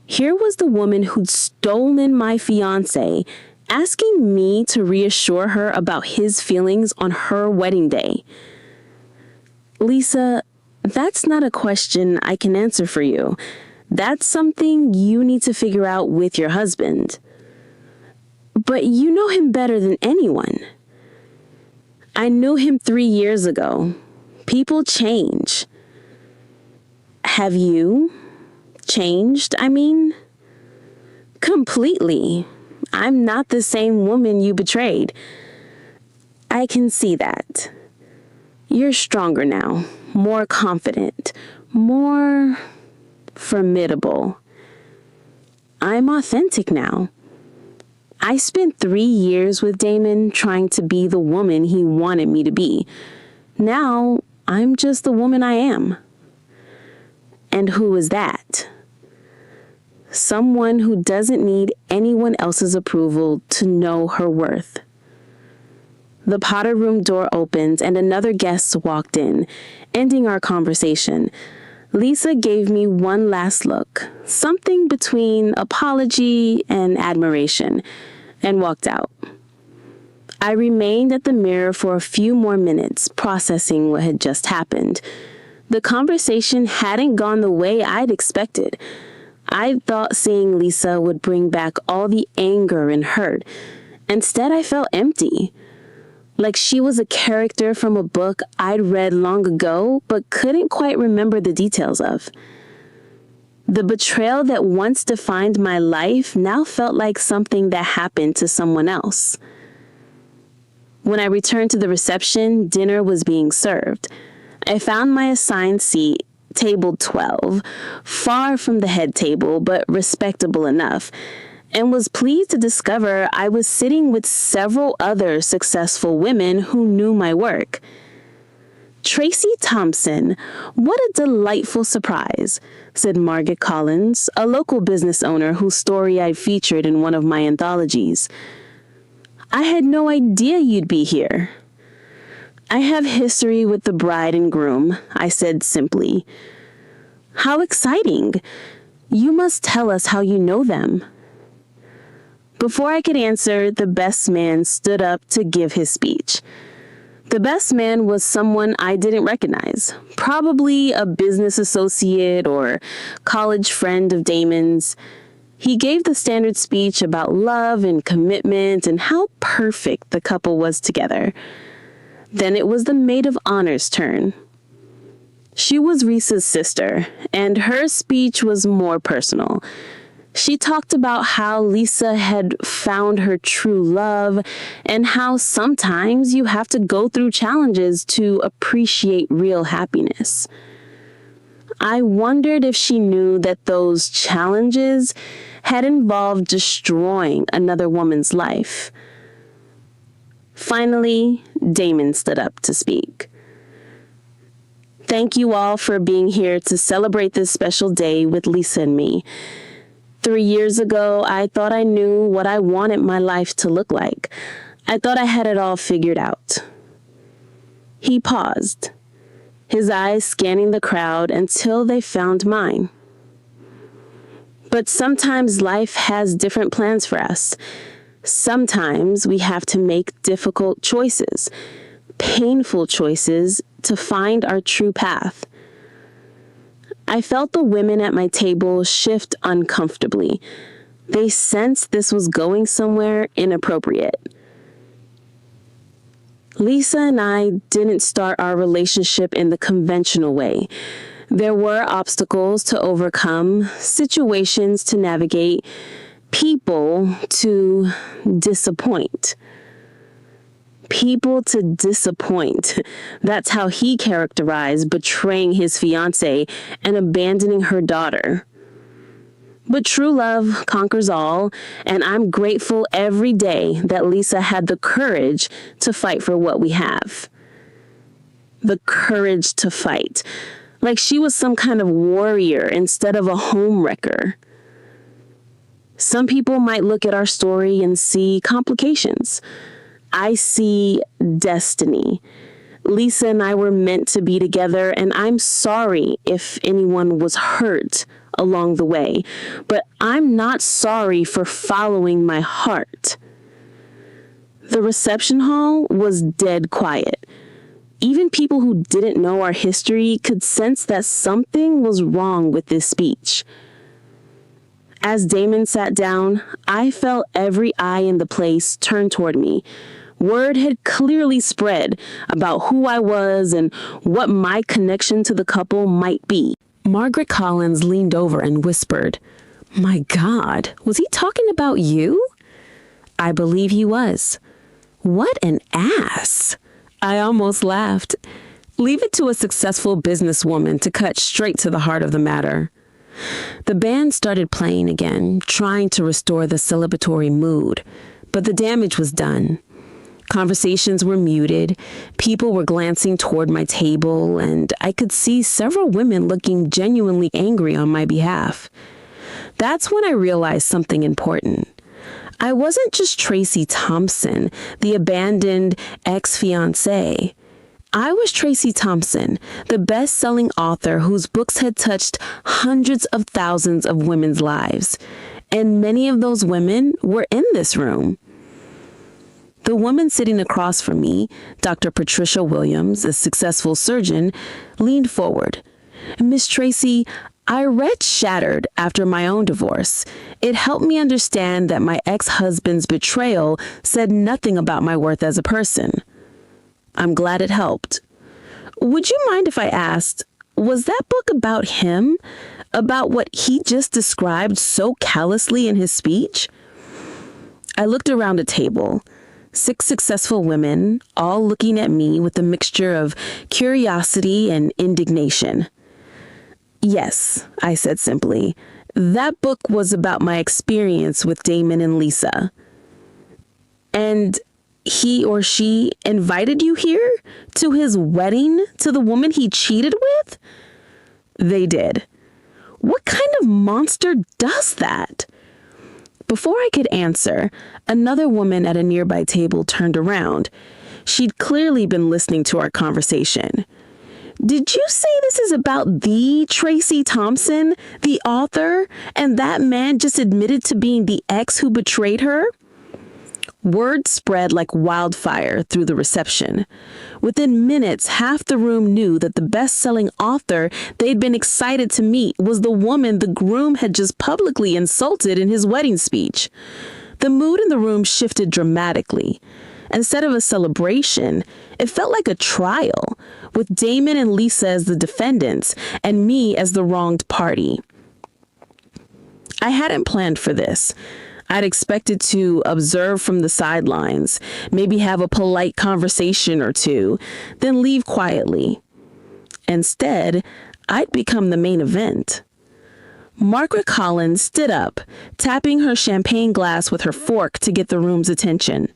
Here was the woman who'd stolen my fiancé, asking me to reassure her about his feelings on her wedding day. Lisa, that's not a question I can answer for you. That's something you need to figure out with your husband. But you know him better than anyone. I knew him 3 years ago. People change. Have you changed, I mean? Completely. I'm not the same woman you betrayed. I can see that. You're stronger now, more confident, more formidable. I'm authentic now. I spent 3 years with Damon trying to be the woman he wanted me to be. Now, I'm just the woman I am. And who is that? Someone who doesn't need anyone else's approval to know her worth. The Potter room door opened and another guest walked in, ending our conversation. Lisa gave me one last look, something between apology and admiration, and walked out. I remained at the mirror for a few more minutes, processing what had just happened. The conversation hadn't gone the way I'd expected. I thought seeing Lisa would bring back all the anger and hurt. Instead, I felt empty. Like she was a character from a book I'd read long ago, but couldn't quite remember the details of. The betrayal that once defined my life now felt like something that happened to someone else. When I returned to the reception, dinner was being served. I found my assigned seat, table 12, far from the head table, but respectable enough, and was pleased to discover I was sitting with several other successful women who knew my work. "Tracy Thompson, what a delightful surprise," said Margaret Collins, a local business owner whose story I featured in one of my anthologies. "I had no idea you'd be here." "I have history with the bride and groom," I said simply. "How exciting! You must tell us how you know them." Before I could answer, the best man stood up to give his speech. The best man was someone I didn't recognize, probably a business associate or college friend of Damon's. He gave the standard speech about love and commitment and how perfect the couple was together. Then it was the maid of honor's turn. She was Risa's sister, and her speech was more personal. She talked about how Lisa had found her true love and how sometimes you have to go through challenges to appreciate real happiness. I wondered if she knew that those challenges had involved destroying another woman's life. Finally, Damon stood up to speak. "Thank you all for being here to celebrate this special day with Lisa and me. 3 years ago, I thought I knew what I wanted my life to look like. I thought I had it all figured out." He paused, his eyes scanning the crowd until they found mine. "But sometimes life has different plans for us. Sometimes we have to make difficult choices, painful choices to find our true path." I felt the women at my table shift uncomfortably. They sensed this was going somewhere inappropriate. Lisa and I didn't start our relationship in the conventional way. There were obstacles to overcome, situations to navigate, people to disappoint. People to disappoint. That's how he characterized betraying his fiancée and abandoning her daughter. But true love conquers all, and I'm grateful every day that Lisa had the courage to fight for what we have. The courage to fight. Like she was some kind of warrior instead of a homewrecker. Some people might look at our story and see complications. I see destiny. Lisa and I were meant to be together, and I'm sorry if anyone was hurt along the way, but I'm not sorry for following my heart. The reception hall was dead quiet. Even people who didn't know our history could sense that something was wrong with this speech. As Damon sat down, I felt every eye in the place turn toward me. Word had clearly spread about who I was and what my connection to the couple might be. Margaret Collins leaned over and whispered, "My God, was he talking about you?" I believe he was. What an ass. I almost laughed. Leave it to a successful businesswoman to cut straight to the heart of the matter. The band started playing again, trying to restore the celebratory mood, but the damage was done. Conversations were muted, people were glancing toward my table, and I could see several women looking genuinely angry on my behalf. That's when I realized something important. I wasn't just Tracy Thompson, the abandoned ex-fiancée. I was Tracy Thompson, the best-selling author whose books had touched hundreds of thousands of women's lives, and many of those women were in this room. The woman sitting across from me, Dr. Patricia Williams, a successful surgeon, leaned forward. "Miss Tracy, I read Shattered after my own divorce. It helped me understand that my ex-husband's betrayal said nothing about my worth as a person." I'm glad it helped. "Would you mind if I asked, was that book about him? About what he just described so callously in his speech?" I looked around the table. 6 successful women, all looking at me with a mixture of curiosity and indignation. "Yes," I said simply, That book was about my experience with Damon and Lisa. And he or she invited you here to his wedding to the woman he cheated with? They did. What kind of monster does that? Before I could answer, another woman at a nearby table turned around. She'd clearly been listening to our conversation. Did you say this is about the Tracy Thompson, the author, and that man just admitted to being the ex who betrayed her? Word spread like wildfire through the reception. Within minutes, half the room knew that the best-selling author they'd been excited to meet was the woman the groom had just publicly insulted in his wedding speech. The mood in the room shifted dramatically. Instead of a celebration, it felt like a trial, with Damon and Lisa as the defendants and me as the wronged party. I hadn't planned for this. I'd expected to observe from the sidelines, maybe have a polite conversation or two, then leave quietly. Instead, I'd become the main event. Margaret Collins stood up, tapping her champagne glass with her fork to get the room's attention.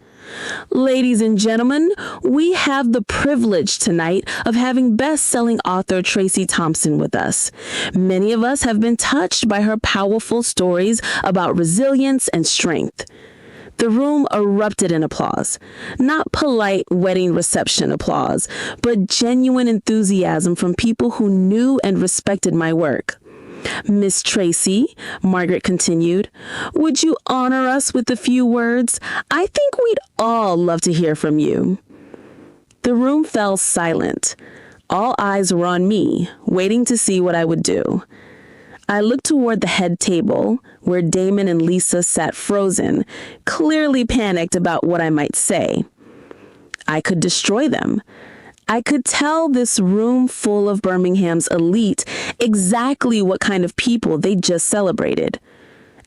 Ladies and gentlemen, we have the privilege tonight of having best-selling author Tracy Thompson with us. Many of us have been touched by her powerful stories about resilience and strength. The room erupted in applause. Not polite wedding reception applause, but genuine enthusiasm from people who knew and respected my work. Miss Tracy, Margaret continued, would you honor us with a few words? I think we'd all love to hear from you. The room fell silent. All eyes were on me, waiting to see what I would do. I looked toward the head table, where Damon and Lisa sat frozen, clearly panicked about what I might say. I could destroy them. I could tell this room full of Birmingham's elite exactly what kind of people they just celebrated.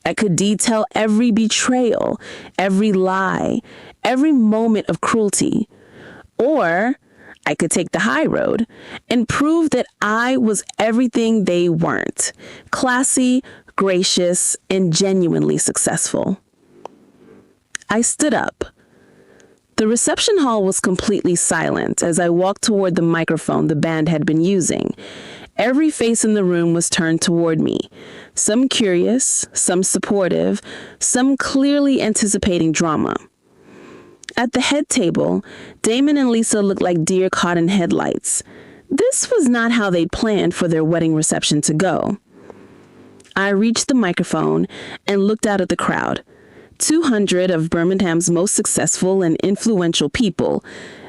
I could detail every betrayal, every lie, every moment of cruelty. Or I could take the high road and prove that I was everything they weren't: classy, gracious, and genuinely successful. I stood up. The reception hall was completely silent as I walked toward the microphone the band had been using. Every face in the room was turned toward me, some curious, some supportive, some clearly anticipating drama. At the head table, Damon and Lisa looked like deer caught in headlights. This was not how they'd planned for their wedding reception to go. I reached the microphone and looked out at the crowd. 200 of Birmingham's most successful and influential people,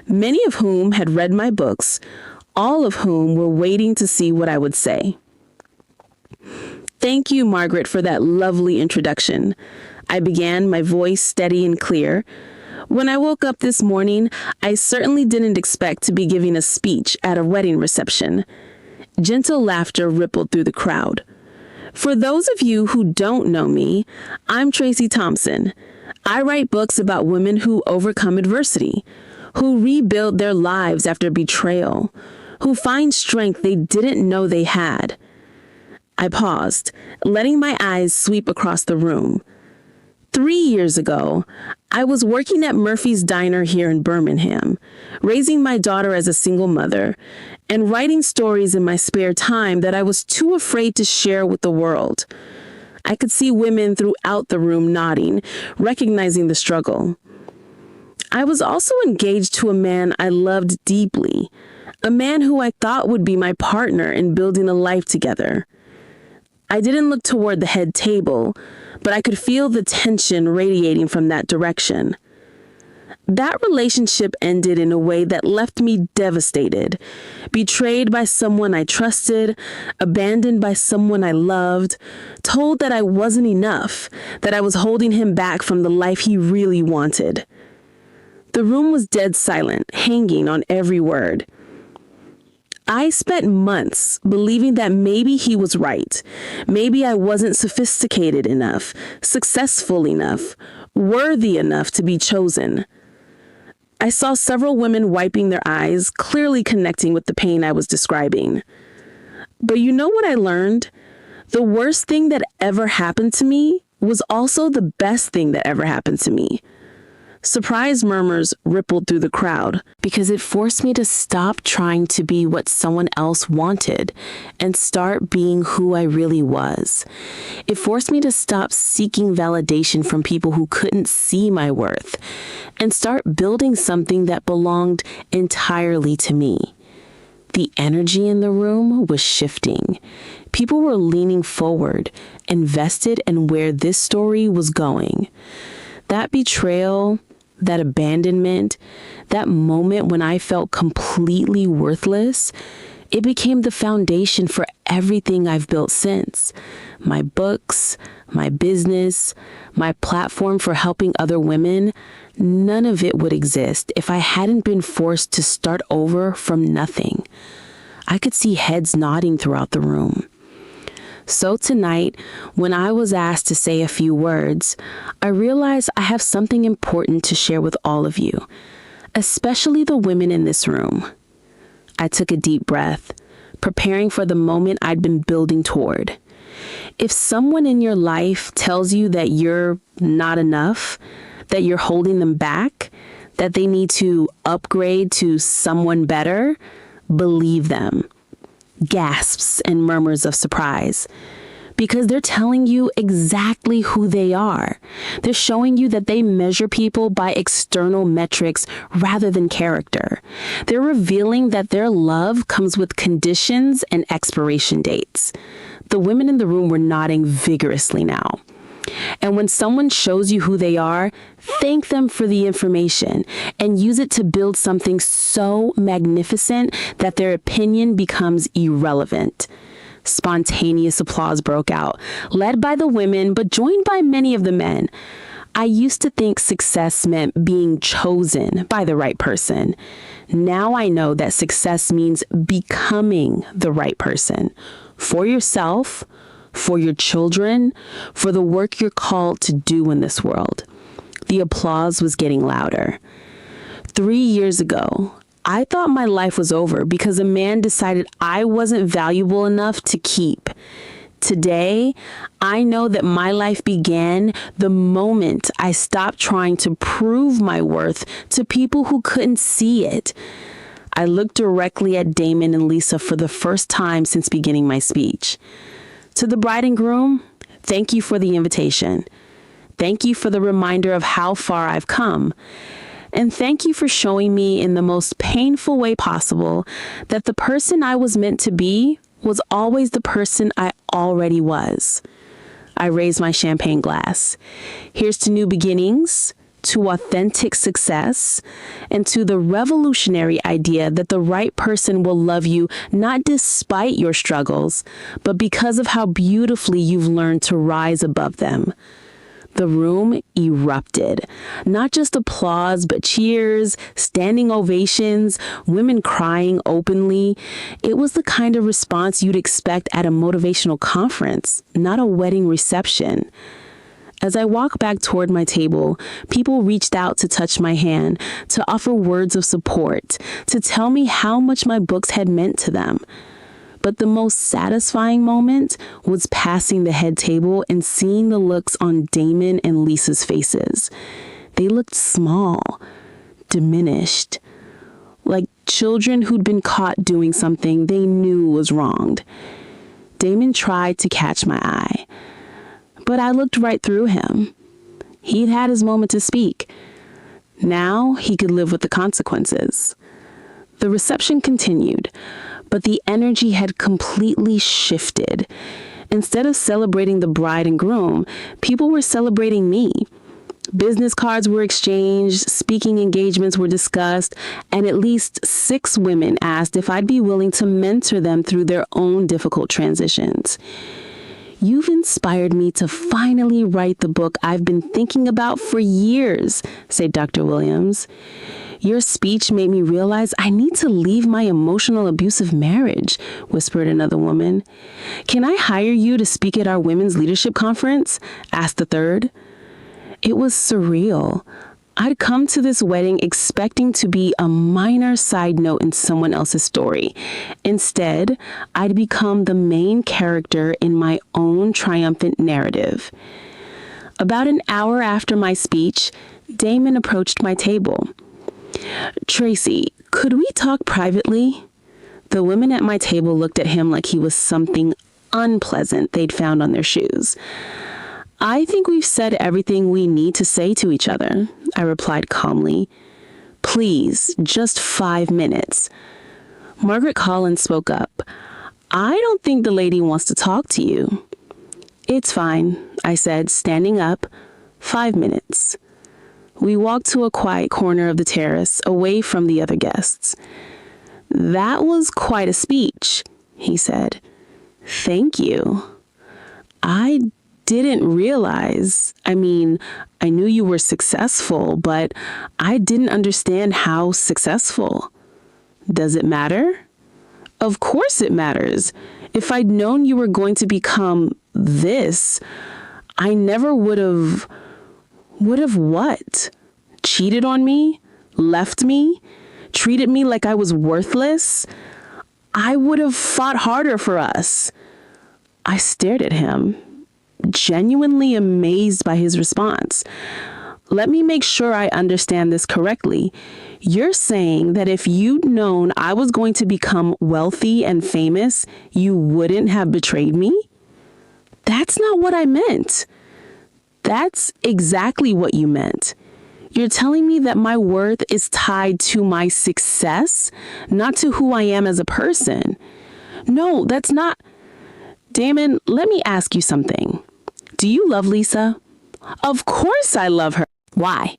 many of whom had read my books, all of whom were waiting to see what I would say. Thank you, Margaret, for that lovely introduction. I began, my voice steady and clear. When I woke up this morning, I certainly didn't expect to be giving a speech at a wedding reception. Gentle laughter rippled through the crowd. For those of you who don't know me, I'm Tracy Thompson. I write books about women who overcome adversity, who rebuild their lives after betrayal, who find strength they didn't know they had. I paused, letting my eyes sweep across the room. 3 years ago, I was working at Murphy's Diner here in Birmingham, raising my daughter as a single mother, and writing stories in my spare time that I was too afraid to share with the world. I could see women throughout the room nodding, recognizing the struggle. I was also engaged to a man I loved deeply, a man who I thought would be my partner in building a life together. I didn't look toward the head table, but I could feel the tension radiating from that direction. That relationship ended in a way that left me devastated, betrayed by someone I trusted, abandoned by someone I loved, told that I wasn't enough, that I was holding him back from the life he really wanted. The room was dead silent, hanging on every word. I spent months believing that maybe he was right. Maybe I wasn't sophisticated enough, successful enough, worthy enough to be chosen. I saw several women wiping their eyes, clearly connecting with the pain I was describing. But you know what I learned? The worst thing that ever happened to me was also the best thing that ever happened to me. Surprise murmurs rippled through the crowd because it forced me to stop trying to be what someone else wanted and start being who I really was. It forced me to stop seeking validation from people who couldn't see my worth and start building something that belonged entirely to me. The energy in the room was shifting. People were leaning forward, invested in where this story was going. That betrayal, that abandonment, that moment when I felt completely worthless, it became the foundation for everything I've built since. My books, my business, my platform for helping other women, none of it would exist if I hadn't been forced to start over from nothing. I could see heads nodding throughout the room. So tonight, when I was asked to say a few words, I realized I have something important to share with all of you, especially the women in this room. I took a deep breath, preparing for the moment I'd been building toward. If someone in your life tells you that you're not enough, that you're holding them back, that they need to upgrade to someone better, believe them. Gasps and murmurs of surprise, because they're telling you exactly who they are. They're showing you that they measure people by external metrics rather than character. They're revealing that their love comes with conditions and expiration dates. The women in the room were nodding vigorously now. And when someone shows you who they are, thank them for the information and use it to build something so magnificent that their opinion becomes irrelevant. Spontaneous applause broke out, led by the women, but joined by many of the men. I used to think success meant being chosen by the right person. Now I know that success means becoming the right person for yourself, for your children, for the work you're called to do in this world. The applause was getting louder. 3 years ago, I thought my life was over because a man decided I wasn't valuable enough to keep. Today, I know that my life began the moment I stopped trying to prove my worth to people who couldn't see it. I looked directly at Damon and Lisa for the first time since beginning my speech. To the bride and groom, thank you for the invitation. Thank you for the reminder of how far I've come. And thank you for showing me in the most painful way possible that the person I was meant to be was always the person I already was. I raised my champagne glass. Here's to new beginnings, to authentic success, and to the revolutionary idea that the right person will love you not despite your struggles, but because of how beautifully you've learned to rise above them. The room erupted. Not just applause, but cheers, standing ovations, women crying openly. It was the kind of response you'd expect at a motivational conference, not a wedding reception. As I walked back toward my table, people reached out to touch my hand, to offer words of support, to tell me how much my books had meant to them. But the most satisfying moment was passing the head table and seeing the looks on Damon and Lisa's faces. They looked small, diminished, like children who'd been caught doing something they knew was wronged. Damon tried to catch my eye, but I looked right through him. He'd had his moment to speak. Now he could live with the consequences. The reception continued, but the energy had completely shifted. Instead of celebrating the bride and groom, people were celebrating me. Business cards were exchanged, speaking engagements were discussed, and at least 6 women asked if I'd be willing to mentor them through their own difficult transitions. You've inspired me to finally write the book I've been thinking about for years, said Dr. Williams. Your speech made me realize I need to leave my emotional abusive marriage, whispered another woman. Can I hire you to speak at our women's leadership conference? Asked the third. It was surreal. I'd come to this wedding expecting to be a minor side note in someone else's story. Instead, I'd become the main character in my own triumphant narrative. About an hour after my speech, Damon approached my table. "Tracy, could we talk privately?" The women at my table looked at him like he was something unpleasant they'd found on their shoes. "I think we've said everything we need to say to each other," I replied calmly. "Please, just 5 minutes." Margaret Collins spoke up. "I don't think the lady wants to talk to you." "It's fine," I said, standing up. 5 minutes. We walked to a quiet corner of the terrace, away from the other guests. "That was quite a speech," he said. "Thank you. I didn't realize, I knew you were successful, but I didn't understand how successful. Does it matter?" "Of course it matters. If I'd known you were going to become this, I never would have what? Cheated on me? Left me? Treated me like I was worthless? I would have fought harder for us." I stared at him, genuinely amazed by his response. "Let me make sure I understand this correctly. You're saying that if you'd known I was going to become wealthy and famous, you wouldn't have betrayed me?" "That's not what I meant." "That's exactly what you meant. You're telling me that my worth is tied to my success, not to who I am as a person." "No, that's not." "Damon, let me ask you something. Do you love Lisa?" "Of course I love her." Why?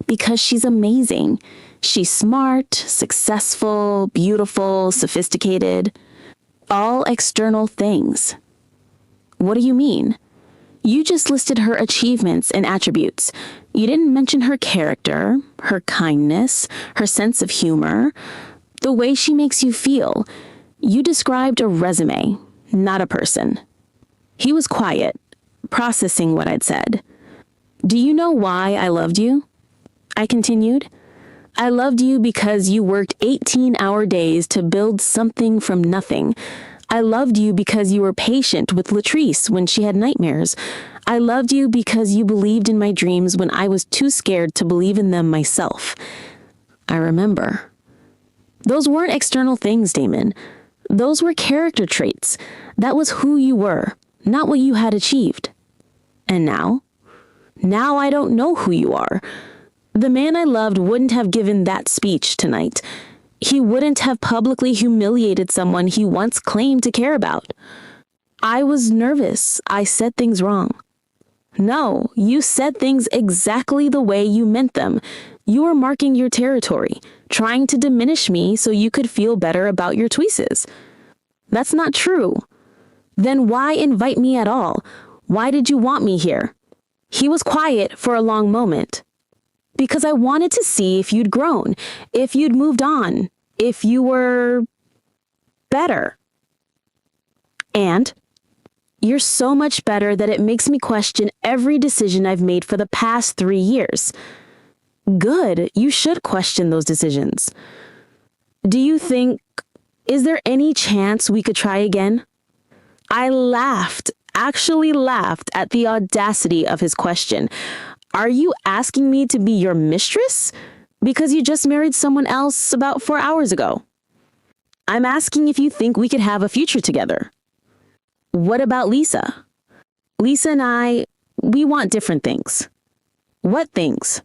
Because she's amazing. She's smart, successful, beautiful, sophisticated. All external things. What do you mean? You just listed her achievements and attributes. You didn't mention her character, her kindness, her sense of humor, the way she makes you feel. You described a resume, not a person. He was quiet, processing what I'd said. "Do you know why I loved you?" I continued. "I loved you because you worked 18-hour days to build something from nothing. I loved you because you were patient with Latrice when she had nightmares. I loved you because you believed in my dreams when I was too scared to believe in them myself." I remember. Those weren't external things, Damon. Those were character traits. That was who you were, not what you had achieved. And now? Now I don't know who you are. The man I loved wouldn't have given that speech tonight. He wouldn't have publicly humiliated someone he once claimed to care about. I was nervous. I said things wrong. No, you said things exactly the way you meant them. You were marking your territory, trying to diminish me so you could feel better about your choices. That's not true. Then why invite me at all? Why did you want me here? He was quiet for a long moment. Because I wanted to see if you'd grown, if you'd moved on, if you were better. And you're so much better that it makes me question every decision I've made for the past 3 years. Good, you should question those decisions. Is there any chance we could try again? I actually laughed at the audacity of his question. Are you asking me to be your mistress? Because you just married someone else about 4 hours ago. I'm asking if you think we could have a future together. What about Lisa? Lisa and we want different things. What things?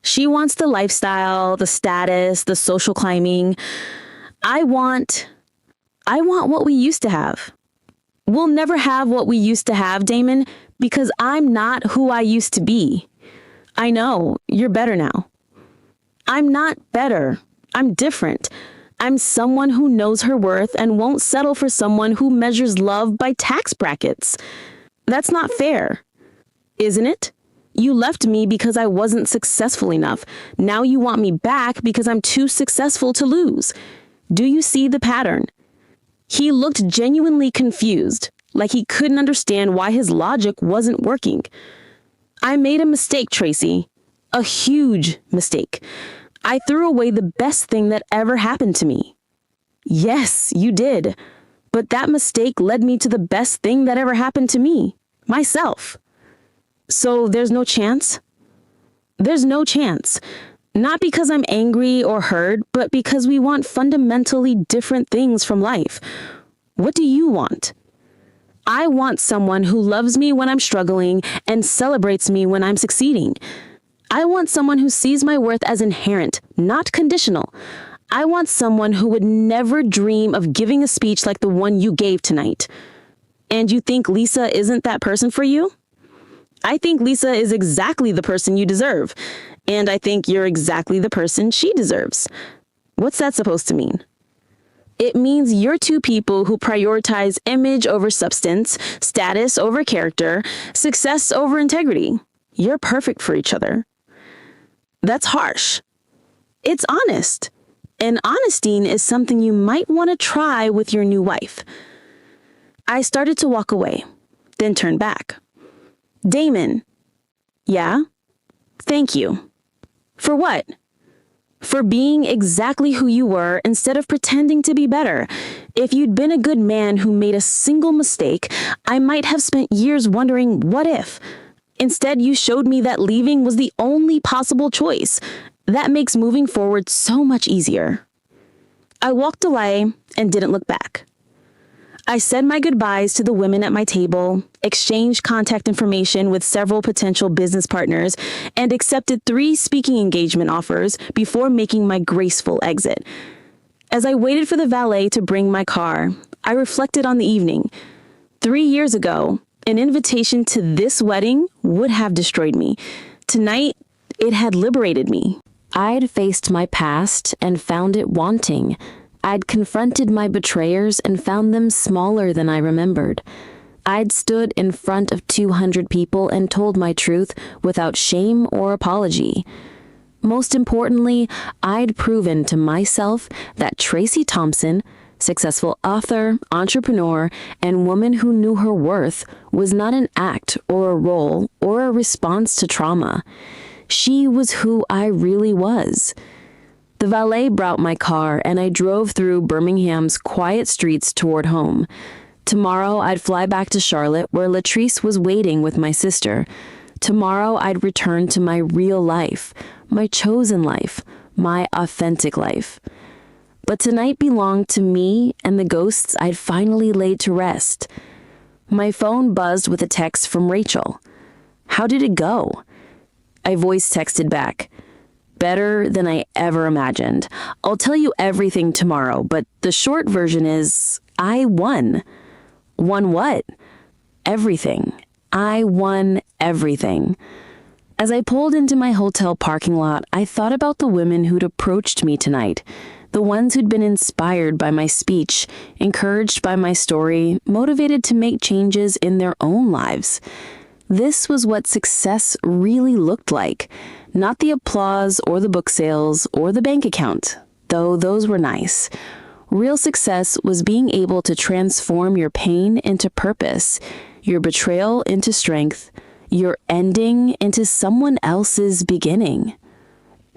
She wants the lifestyle, the status, the social climbing. I want what we used to have. We'll never have what we used to have, Damon, because I'm not who I used to be. I know, you're better now. I'm not better. I'm different. I'm someone who knows her worth and won't settle for someone who measures love by tax brackets. That's not fair, isn't it? You left me because I wasn't successful enough. Now you want me back because I'm too successful to lose. Do you see the pattern? He looked genuinely confused, like he couldn't understand why his logic wasn't working. I made a mistake, Tracy. A huge mistake. I threw away the best thing that ever happened to me. Yes, you did. But that mistake led me to the best thing that ever happened to me, myself. So there's no chance? There's no chance. Not because I'm angry or hurt, but because we want fundamentally different things from life. What do you want? I want someone who loves me when I'm struggling and celebrates me when I'm succeeding. I want someone who sees my worth as inherent, not conditional. I want someone who would never dream of giving a speech like the one you gave tonight. And you think Lisa isn't that person for you? I think Lisa is exactly the person you deserve. And I think you're exactly the person she deserves. What's that supposed to mean? It means you're two people who prioritize image over substance, status over character, success over integrity. You're perfect for each other. That's harsh. It's honest. And honesty is something you might want to try with your new wife. I started to walk away, then turned back. Damon. Yeah? Thank you. For what? For being exactly who you were instead of pretending to be better. If you'd been a good man who made a single mistake, I might have spent years wondering, what if? Instead, you showed me that leaving was the only possible choice. That makes moving forward so much easier. I walked away and didn't look back. I said my goodbyes to the women at my table, exchanged contact information with several potential business partners, and accepted 3 speaking engagement offers before making my graceful exit. As I waited for the valet to bring my car, I reflected on the evening. 3 years ago, an invitation to this wedding would have destroyed me. Tonight, it had liberated me. I'd faced my past and found it wanting. I'd confronted my betrayers and found them smaller than I remembered. I'd stood in front of 200 people and told my truth without shame or apology. Most importantly, I'd proven to myself that Tracy Thompson, successful author, entrepreneur, and woman who knew her worth, was not an act or a role or a response to trauma. She was who I really was. The valet brought my car, and I drove through Birmingham's quiet streets toward home. Tomorrow, I'd fly back to Charlotte, where Latrice was waiting with my sister. Tomorrow, I'd return to my real life, my chosen life, my authentic life. But tonight belonged to me and the ghosts I'd finally laid to rest. My phone buzzed with a text from Rachel. How did it go? I voice texted back. Better than I ever imagined. I'll tell you everything tomorrow, but the short version is, I won. Won what? Everything. I won everything. As I pulled into my hotel parking lot, I thought about the women who'd approached me tonight. The ones who'd been inspired by my speech, encouraged by my story, motivated to make changes in their own lives. This was what success really looked like. Not the applause or the book sales or the bank account, though those were nice. Real success was being able to transform your pain into purpose, your betrayal into strength, your ending into someone else's beginning.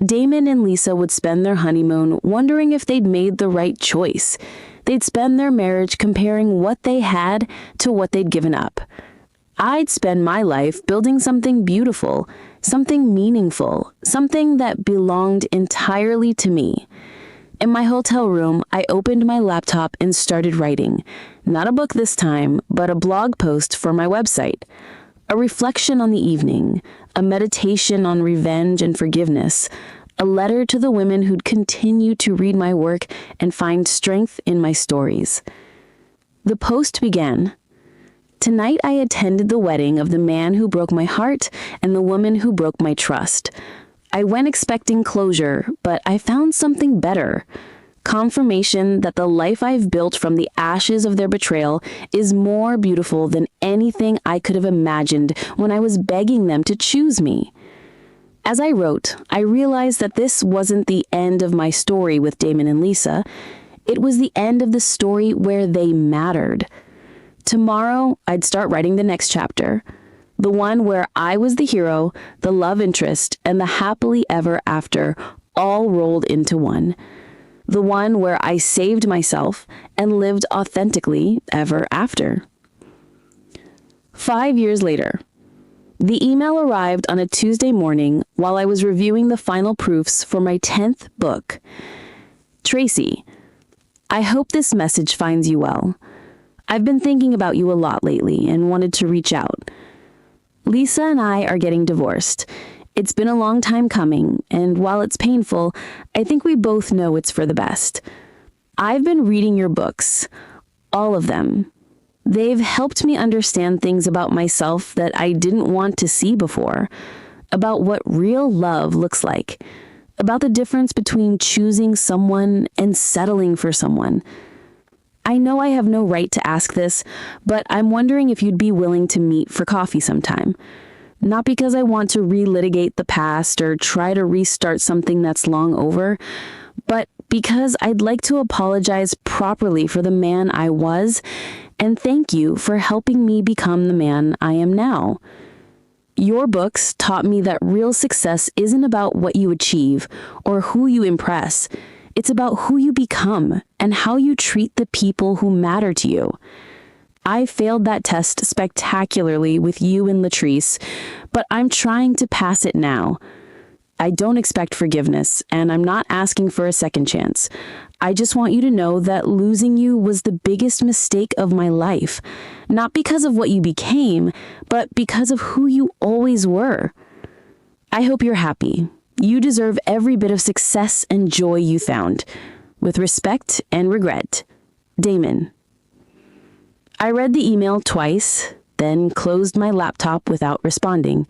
Damon and Lisa would spend their honeymoon wondering if they'd made the right choice. They'd spend their marriage comparing what they had to what they'd given up. I'd spend my life building something beautiful, something meaningful, something that belonged entirely to me. In my hotel room, I opened my laptop and started writing. Not a book this time, but a blog post for my website. A reflection on the evening, a meditation on revenge and forgiveness, a letter to the women who'd continue to read my work and find strength in my stories. The post began. Tonight I attended the wedding of the man who broke my heart and the woman who broke my trust. I went expecting closure, but I found something better. Confirmation that the life I've built from the ashes of their betrayal is more beautiful than anything I could have imagined when I was begging them to choose me. As I wrote, I realized that this wasn't the end of my story with Damon and Lisa. It was the end of the story where they mattered. Tomorrow, I'd start writing the next chapter. The one where I was the hero, the love interest, and the happily ever after all rolled into one. The one where I saved myself and lived authentically ever after. 5 years later, the email arrived on a Tuesday morning while I was reviewing the final proofs for my 10th book. Tracy, I hope this message finds you well. I've been thinking about you a lot lately and wanted to reach out. Lisa and I are getting divorced. It's been a long time coming, and while it's painful, I think we both know it's for the best. I've been reading your books, all of them. They've helped me understand things about myself that I didn't want to see before, about what real love looks like, about the difference between choosing someone and settling for someone. I know I have no right to ask this, but I'm wondering if you'd be willing to meet for coffee sometime. Not because I want to relitigate the past or try to restart something that's long over, but because I'd like to apologize properly for the man I was and thank you for helping me become the man I am now. Your books taught me that real success isn't about what you achieve or who you impress. It's about who you become and how you treat the people who matter to you. I failed that test spectacularly with you and Latrice, but I'm trying to pass it now. I don't expect forgiveness, and I'm not asking for a second chance. I just want you to know that losing you was the biggest mistake of my life, not because of what you became, but because of who you always were. I hope you're happy. You deserve every bit of success and joy you found. With respect and regret, Damon. I read the email twice, then closed my laptop without responding.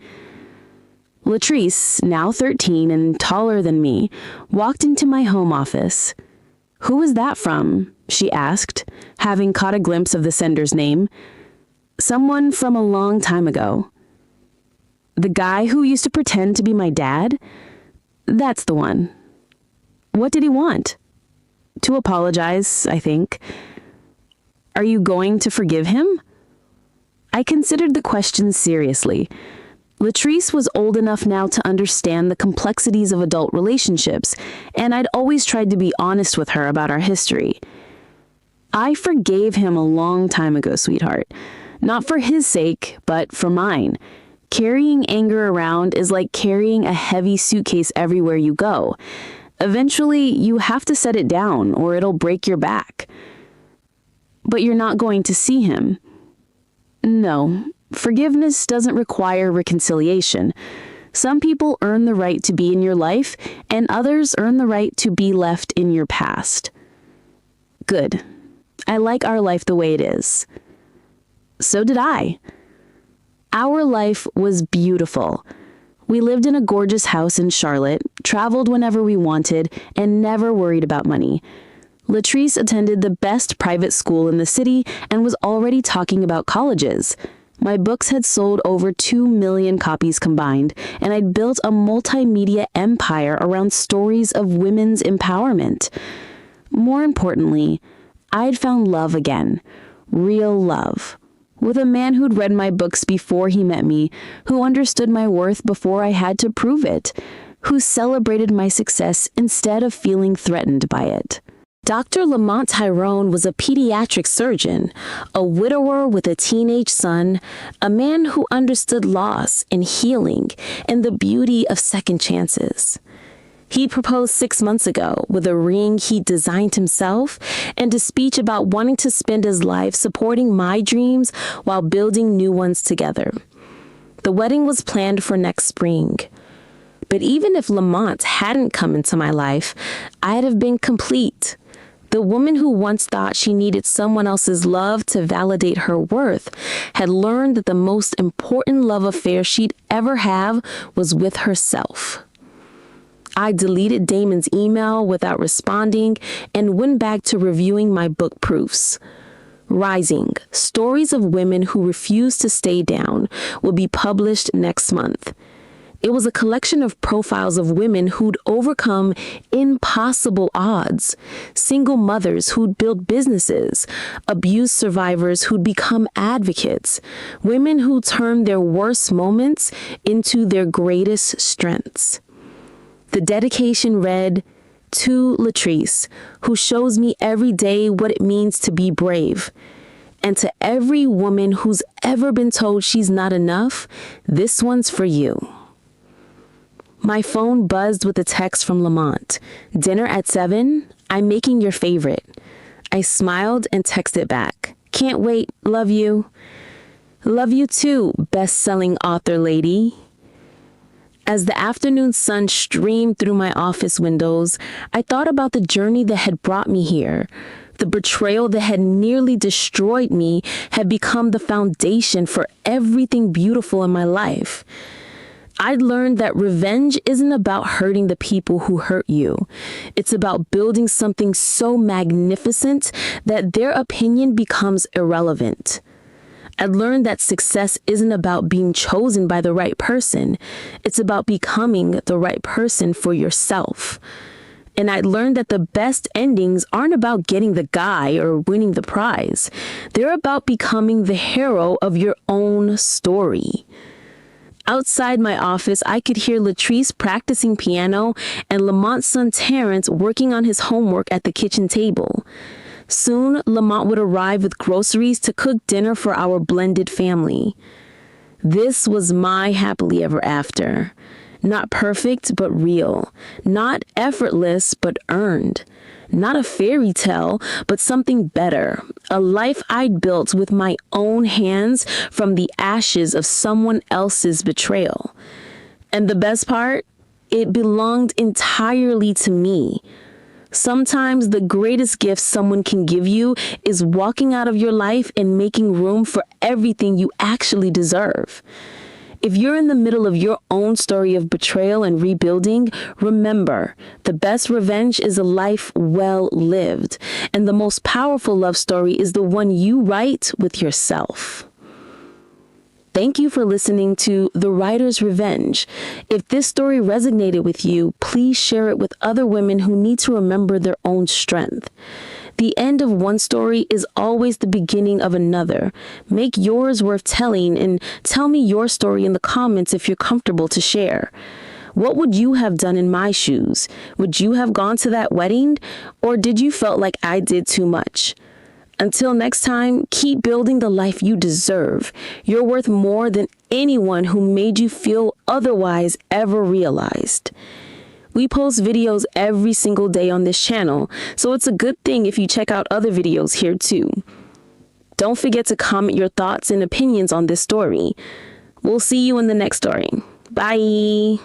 Latrice, now 13 and taller than me, walked into my home office. "Who is that from?" she asked, having caught a glimpse of the sender's name. "Someone from a long time ago." "The guy who used to pretend to be my dad?" "That's the one." "What did he want?" "To apologize, I think." "Are you going to forgive him?" I considered the question seriously. Latrice was old enough now to understand the complexities of adult relationships, and I'd always tried to be honest with her about our history. "I forgave him a long time ago, sweetheart. Not for his sake, but for mine. Carrying anger around is like carrying a heavy suitcase everywhere you go. Eventually, you have to set it down or it'll break your back." "But you're not going to see him." "No. Forgiveness doesn't require reconciliation. Some people earn the right to be in your life, and others earn the right to be left in your past." "Good. I like our life the way it is." So did I. Our life was beautiful. We lived in a gorgeous house in Charlotte, traveled whenever we wanted, and never worried about money. Latrice attended the best private school in the city and was already talking about colleges. My books had sold over 2 million copies combined, and I'd built a multimedia empire around stories of women's empowerment. More importantly, I'd found love again, real love, with a man who'd read my books before he met me, who understood my worth before I had to prove it, who celebrated my success instead of feeling threatened by it. Dr. Lamont Tyrone was a pediatric surgeon, a widower with a teenage son, a man who understood loss and healing and the beauty of second chances. He proposed 6 months ago with a ring he designed himself and a speech about wanting to spend his life supporting my dreams while building new ones together. The wedding was planned for next spring. But even if Lamont hadn't come into my life, I'd have been complete. The woman who once thought she needed someone else's love to validate her worth had learned that the most important love affair she'd ever have was with herself. I deleted Damon's email without responding and went back to reviewing my book proofs. Rising, Stories of Women Who Refuse to Stay Down will be published next month. It was a collection of profiles of women who'd overcome impossible odds, single mothers who'd built businesses, abuse survivors who'd become advocates, women who turned their worst moments into their greatest strengths. The dedication read, "To Latrice, who shows me every day what it means to be brave. And to every woman who's ever been told she's not enough, this one's for you." My phone buzzed with a text from Lamont. "Dinner at 7? I'm making your favorite." I smiled and texted back. "Can't wait. Love you." "Love you too, best-selling author lady." As the afternoon sun streamed through my office windows, I thought about the journey that had brought me here. The betrayal that had nearly destroyed me had become the foundation for everything beautiful in my life. I'd learned that revenge isn't about hurting the people who hurt you. It's about building something so magnificent that their opinion becomes irrelevant. I'd learned that success isn't about being chosen by the right person. It's about becoming the right person for yourself. And I'd learned that the best endings aren't about getting the guy or winning the prize. They're about becoming the hero of your own story. Outside my office, I could hear Latrice practicing piano and Lamont's son Terrence working on his homework at the kitchen table. Soon, Lamont would arrive with groceries to cook dinner for our blended family. This was my happily ever after. Not perfect, but real. Not effortless, but earned. Not a fairy tale, but something better. A life I'd built with my own hands from the ashes of someone else's betrayal. And the best part? It belonged entirely to me. Sometimes the greatest gift someone can give you is walking out of your life and making room for everything you actually deserve. If you're in the middle of your own story of betrayal and rebuilding, remember, the best revenge is a life well lived, and the most powerful love story is the one you write with yourself. Thank you for listening to The Writer's Revenge. If this story resonated with you, please share it with other women who need to remember their own strength. The end of one story is always the beginning of another. Make yours worth telling and tell me your story in the comments if you're comfortable to share. What would you have done in my shoes? Would you have gone to that wedding? Or did you felt like I did too much? Until next time, keep building the life you deserve. You're worth more than anyone who made you feel otherwise ever realized. We post videos every single day on this channel, so it's a good thing if you check out other videos here too. Don't forget to comment your thoughts and opinions on this story. We'll see you in the next story. Bye!